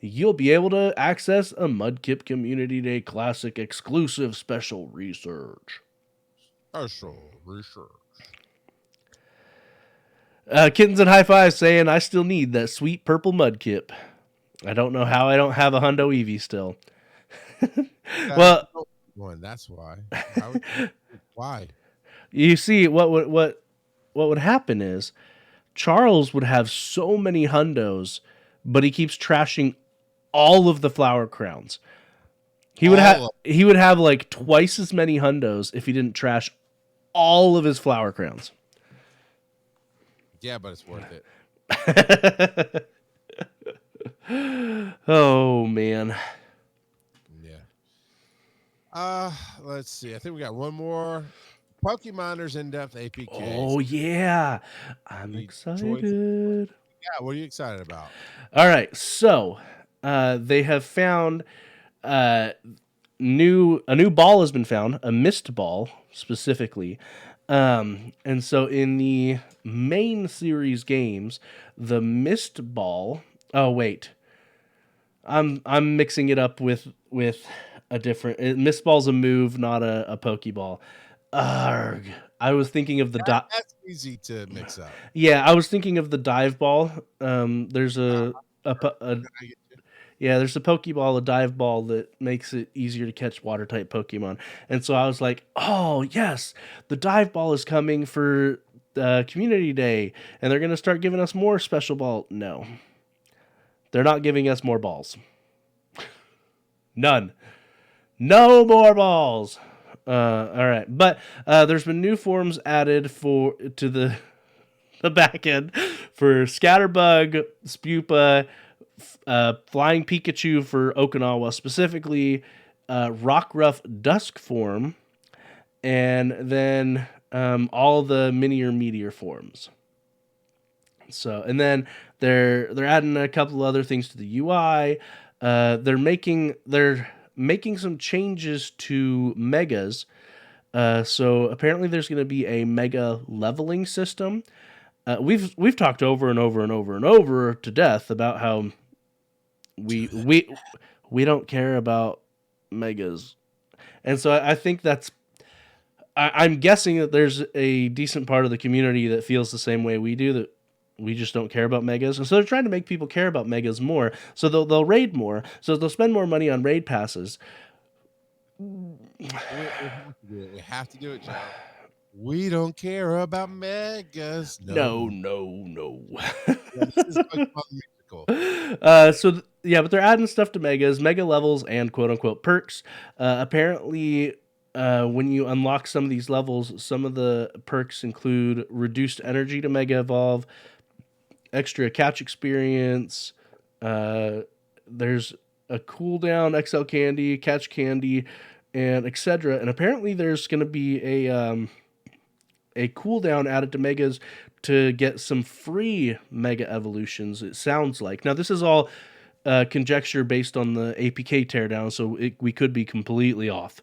you'll be able to access a Mudkip Community Day Classic exclusive special research. Kittens and high fives saying I still need that sweet purple Mudkip. I don't know how I don't have a Hundo Eevee still. Well, one. That's why. Why? You see, what would happen is Charles would have so many Hundos, but he keeps trashing all of the flower crowns. He would have like twice as many Hundos if he didn't trash all of his flower crowns. Yeah, but it's worth it. Oh man. Yeah. Let's see. I think we got one more. Pokemoners in-depth APK. Oh yeah. I'm excited. Yeah, what are you excited about? All right, so they have found a new ball has been found, a mist ball specifically. And so in the main series games, the mist ball. Oh wait, I'm mixing it up with a different. Mist ball's a move, not a Pokeball. Arg. I was thinking of the That's easy to mix up. Yeah, I was thinking of the dive ball. There's there's a Pokeball, a dive ball that makes it easier to catch water type Pokemon. And so I was like, oh yes, the dive ball is coming for Community Day, and they're gonna start giving us more special ball. No, they're not giving us more balls. None. No more balls. All right, but there's been new forms added to the back end for Scatterbug, Spupa, Flying Pikachu for Okinawa specifically, Rockruff Dusk form, and then all the Minior Meteor forms. So, and then they're adding a couple other things to the UI. They're making some changes to megas. So apparently there's going to be a mega leveling system. We've talked over and over and over and over to death about how we don't care about megas, and so I think I'm guessing that there's a decent part of the community that feels the same way we do, that we just don't care about megas, and so they're trying to make people care about megas more. So they'll raid more, so they'll spend more money on raid passes. We have to do it, John. We don't care about megas. No. This is musical. But they're adding stuff to megas, mega levels, and quote unquote perks. Apparently, when you unlock some of these levels, some of the perks include reduced energy to mega evolve, extra catch experience. There's a cooldown XL candy, catch candy, and etc. And apparently, there's going to be a cooldown added to megas to get some free mega evolutions, it sounds like. Now, this is all conjecture based on the APK teardown, so we could be completely off.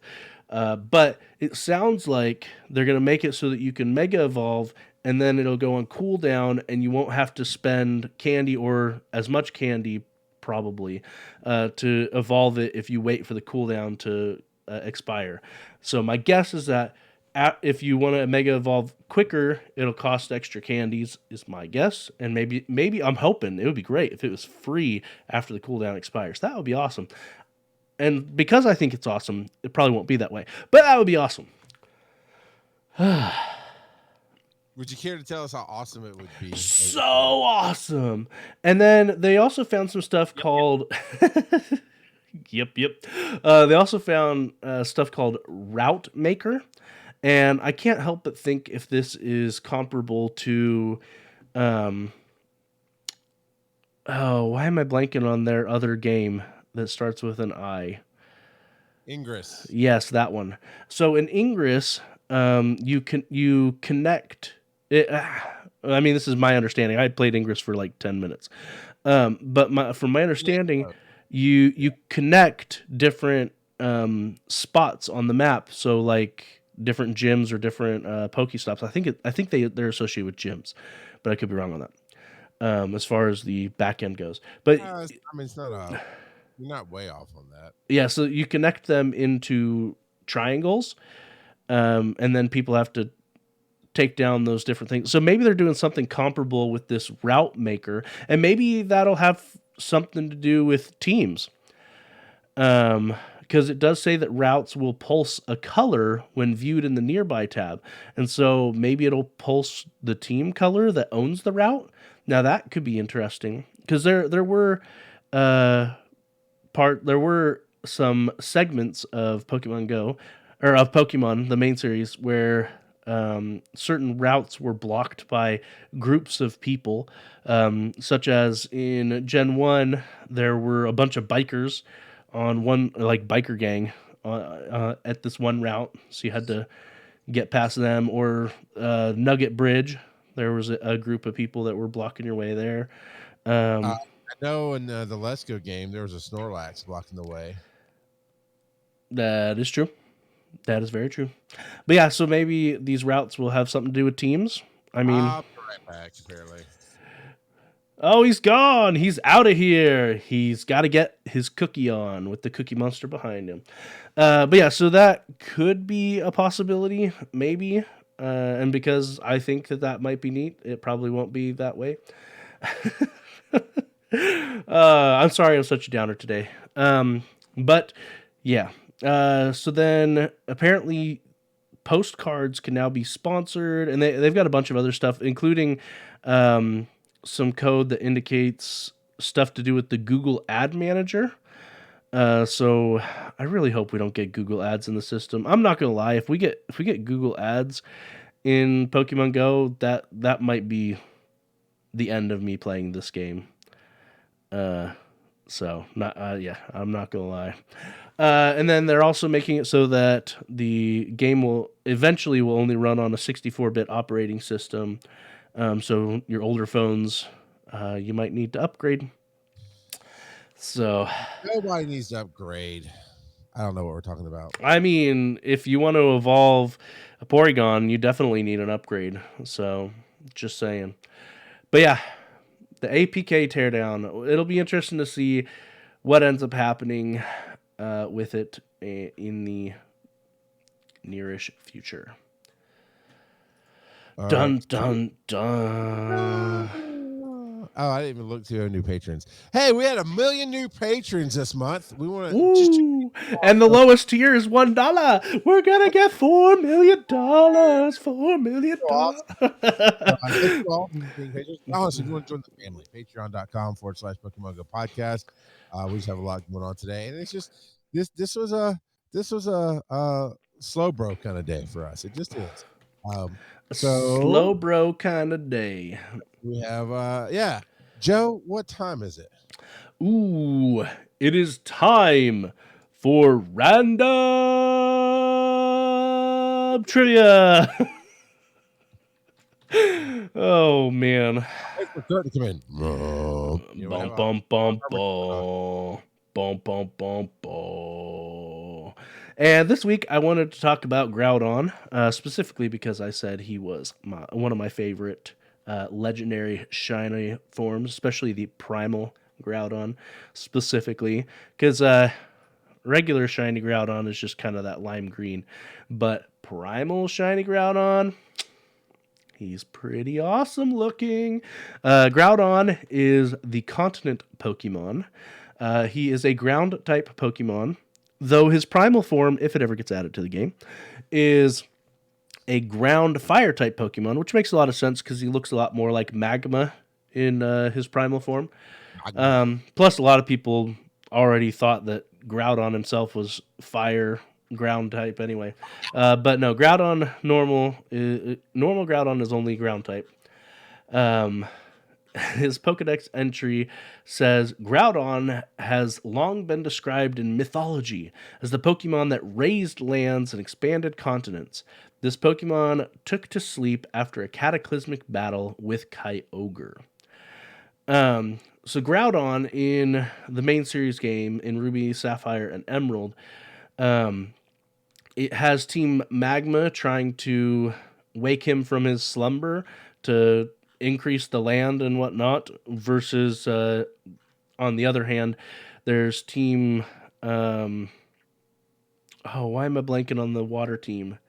But it sounds like they're going to make it so that you can mega evolve, and then it'll go on cooldown, and you won't have to spend candy or as much candy, probably, to evolve it if you wait for the cooldown to expire. So my guess is that if you want to mega evolve quicker, it'll cost extra candies, is my guess. And maybe I'm hoping it would be great if it was free after the cooldown expires. That would be awesome. And because I think it's awesome, it probably won't be that way. But that would be awesome. Would you care to tell us how awesome it would be? So awesome. And then they also found some stuff called Yep. They also found stuff called Route Maker, and I can't help but think if this is comparable to why am I blanking on their other game that starts with an I? Ingress. Yes, that one. So in Ingress, you connect it. I mean, this is my understanding. I played Ingress for like 10 minutes. But from my understanding, you connect different spots on the map. So like different gyms or different Pokestops. I think they're associated with gyms, but I could be wrong on that. As far as the back end goes, but I mean, it's not you're not way off on that. Yeah, so you connect them into triangles, and then people have to take down those different things. So maybe they're doing something comparable with this route maker, and maybe that'll have something to do with teams. Because it does say that routes will pulse a color when viewed in the nearby tab. And so maybe it'll pulse the team color that owns the route. Now that could be interesting. Because there were some segments of Pokemon Go, or of Pokemon, the main series, where certain routes were blocked by groups of people, such as in Gen 1, there were a bunch of bikers on one, like biker gang at this one route, so you had to get past them, or Nugget Bridge, there was a group of people that were blocking your way there. I know in the Let's Go game, there was a Snorlax blocking the way. That is true. That is very true. But yeah, so maybe these routes will have something to do with teams. I mean, I'll be right back, apparently. Oh, he's gone. He's out of here. He's got to get his cookie on with the Cookie Monster behind him. But yeah, so that could be a possibility, maybe. And because I think that might be neat, it probably won't be that way. I'm sorry I'm such a downer today. But yeah. So then apparently postcards can now be sponsored, and they've got a bunch of other stuff, including some code that indicates stuff to do with the Google Ad Manager. So I really hope we don't get Google Ads in the system. I'm not gonna lie, if we get Google Ads in Pokemon Go, that might be the end of me playing this game. So not yeah, I'm not gonna lie. And then they're also making it so that the game will only run on a 64-bit operating system. So your older phones, you might need to upgrade. So nobody needs to upgrade. I don't know what we're talking about. I mean, if you want to evolve a Porygon, you definitely need an upgrade. So just saying. But yeah, the APK teardown. It'll be interesting to see what ends up happening with it in the nearish future. Dun, dun, dun. Oh, I didn't even look to our new patrons. Hey, we had 1 million new patrons this month. We want to and the lowest tier is $1. We're gonna get $4 million. $4 million. Also, if you want to join the family, patreon.com/Pokemon GO Podcast. We just have a lot going on today, and it's just this was a slow bro kind of day for us. It just is. So slow bro kind of day. We have Joe, what time is it? Ooh, it is time for random trivia. Oh man. Wait for Kurt to come in. Bum bum bum bum bum bum bum. And this week I wanted to talk about Groudon, specifically because I said he was one of my favorite legendary shiny forms, especially the primal Groudon specifically, because regular shiny Groudon is just kind of that lime green, but primal shiny Groudon, he's pretty awesome looking. Groudon is the continent Pokemon. He is a ground type Pokemon. though his primal form, if it ever gets added to the game, is a ground fire type Pokemon, which makes a lot of sense because he looks a lot more like Magma in his primal form. Plus, a lot of people already thought that Groudon himself was fire ground type anyway. But no, Groudon normal Groudon is only ground type. His Pokedex entry says Groudon has long been described in mythology as the Pokemon that raised lands and expanded continents. This Pokemon took to sleep after a cataclysmic battle with Kyogre. So Groudon in the main series game in Ruby, Sapphire, and Emerald, it has Team Magma trying to wake him from his slumber to increase the land and whatnot, versus on the other hand, there's Team why am I blanking on the water team?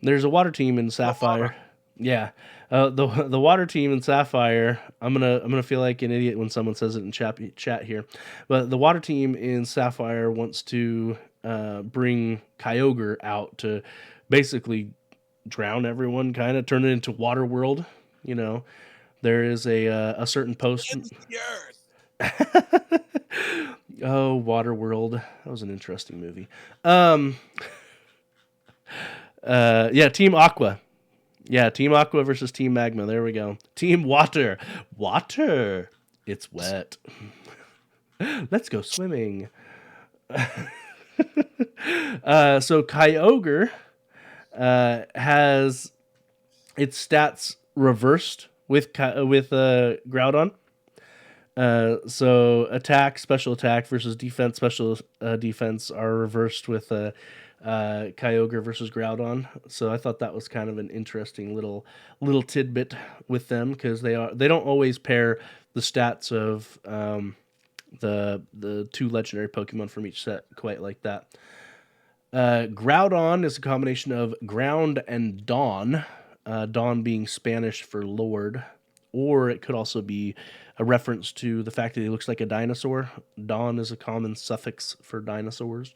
There's a water team in Sapphire. Yeah. The water team in Sapphire, I'm gonna feel like an idiot when someone says it in chat here, but the water team in Sapphire wants to bring Kyogre out to basically drown everyone, kind of turn it into Water World. You know, there is a certain post. Oh, Water World, that was an interesting movie. Yeah, Team Aqua. Yeah, Team Aqua versus Team Magma. There we go. Team Water. Water. It's wet. Let's go swimming. So Kyogre has its stats reversed with Groudon. So attack, special attack versus defense, special defense are reversed with Kyogre versus Groudon. So I thought that was kind of an interesting little tidbit with them, because they don't always pair the stats of the two legendary Pokemon from each set quite like that. Groudon is a combination of ground and dawn, dawn being Spanish for Lord, or it could also be a reference to the fact that he looks like a dinosaur. Dawn is a common suffix for dinosaurs.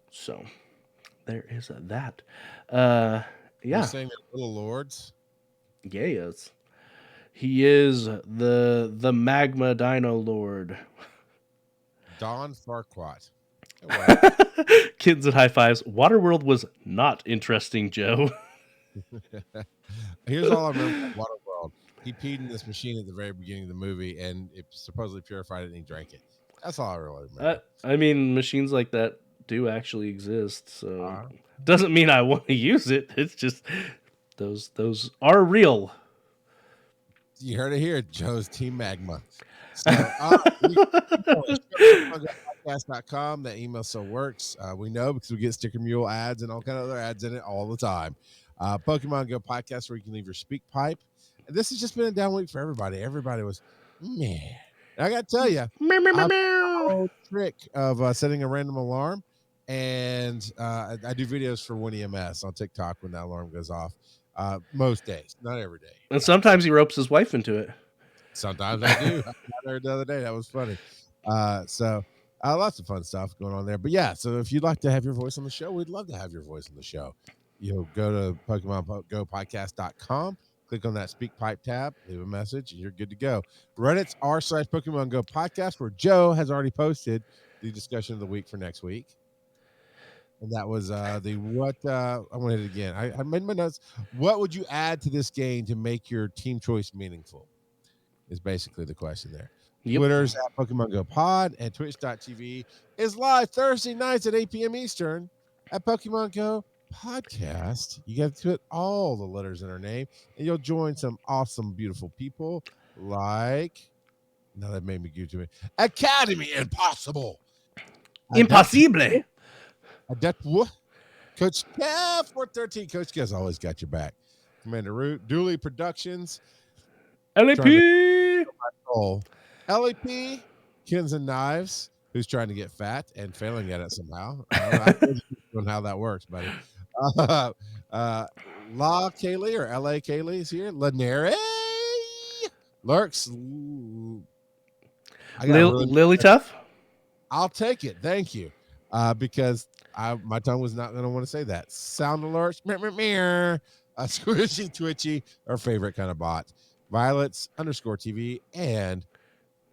So there is that. Yeah. You're saying they're little lords? Yes. He is the Magma Dino Lord. Don Farquaad. Kids and high fives. Waterworld was not interesting, Joe. Here's all I remember about Waterworld. He peed in this machine at the very beginning of the movie, and it supposedly purified it, and he drank it. That's all I really remember. I mean, machines like that do actually exist, so doesn't mean I want to use it. It's just those are real. You heard it here, Joe's Team Magma. So, podcast.com. That email still works. We know, because we get Sticker Mule ads and all kind of other ads in it all the time. Pokemon GO Podcast, where you can leave your speak pipe. And this has just been a down week for everybody. Everybody was, man. I got to tell you, whole trick of setting a random alarm, and I do videos for One EMS on TikTok when that alarm goes off. Most days, not every day. And sometimes he ropes his wife into it. Sometimes I do. I heard the other day. That was funny. So lots of fun stuff going on there. But yeah, so if you'd like to have your voice on the show, we'd love to have your voice on the show. You'll go to PokemonGoPodcast.com, click on that Speak Pipe tab, leave a message, and you're good to go. Reddit's r/Pokemon Go Podcast, where Joe has already posted the discussion of the week for next week. And that was I want to hit it again. I made my notes. What would you add to this game to make your team choice meaningful? Is basically the question there. Yep. Twitter's at Pokemon Go Pod, and Twitch.tv is live Thursday nights at 8 p.m. Eastern at Pokemon Go Podcast. You get to put all the letters in our name, and you'll join some awesome, beautiful people like, now that made me give to me, Academy Impossible. Impossible. Coach Kev 413. Coach Kev's always got your back. Commander Root, Dooley Productions. LAP. LAP, Kins and Knives, who's trying to get fat and failing at it somehow. I don't know how that works, buddy. La Kaylee, or LA Kaylee is here. Lanere Lurks. Lily Tough. I'll take it. Thank you. Because my tongue was not going to want to say that. Sound alerts, squishy, twitchy, our favorite kind of bot. Violets _TV and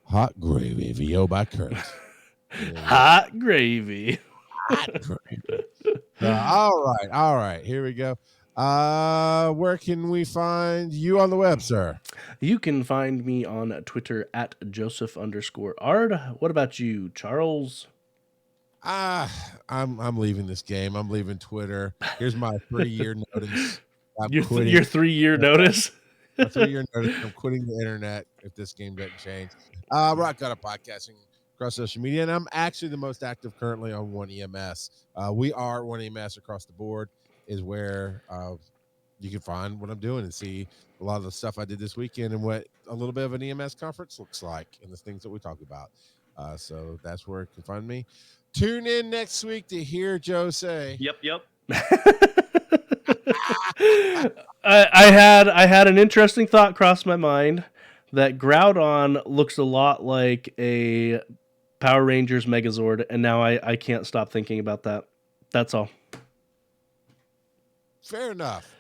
hot gravy. VOByKurt. Hot gravy. Hot gravy. All right. Here we go. Where can we find you on the web, sir? You can find me on Twitter at Joseph_Ard. What about you, Charles? I'm leaving this game. I'm leaving Twitter. Here's my 3-year notice. I'm Your quitting. your 3-year notice. My 3-year notice. I'm quitting the internet if this game doesn't change. Rock Got a podcasting across social media, and I'm actually the most active currently on One EMS. We are One EMS across the board is where you can find what I'm doing and see a lot of the stuff I did this weekend and what a little bit of an EMS conference looks like and the things that we talk about. So that's where you can find me. Tune in next week to hear Joe say. Yep. I had an interesting thought cross my mind that Groudon looks a lot like a Power Rangers Megazord, and now I can't stop thinking about that. That's all. Fair enough.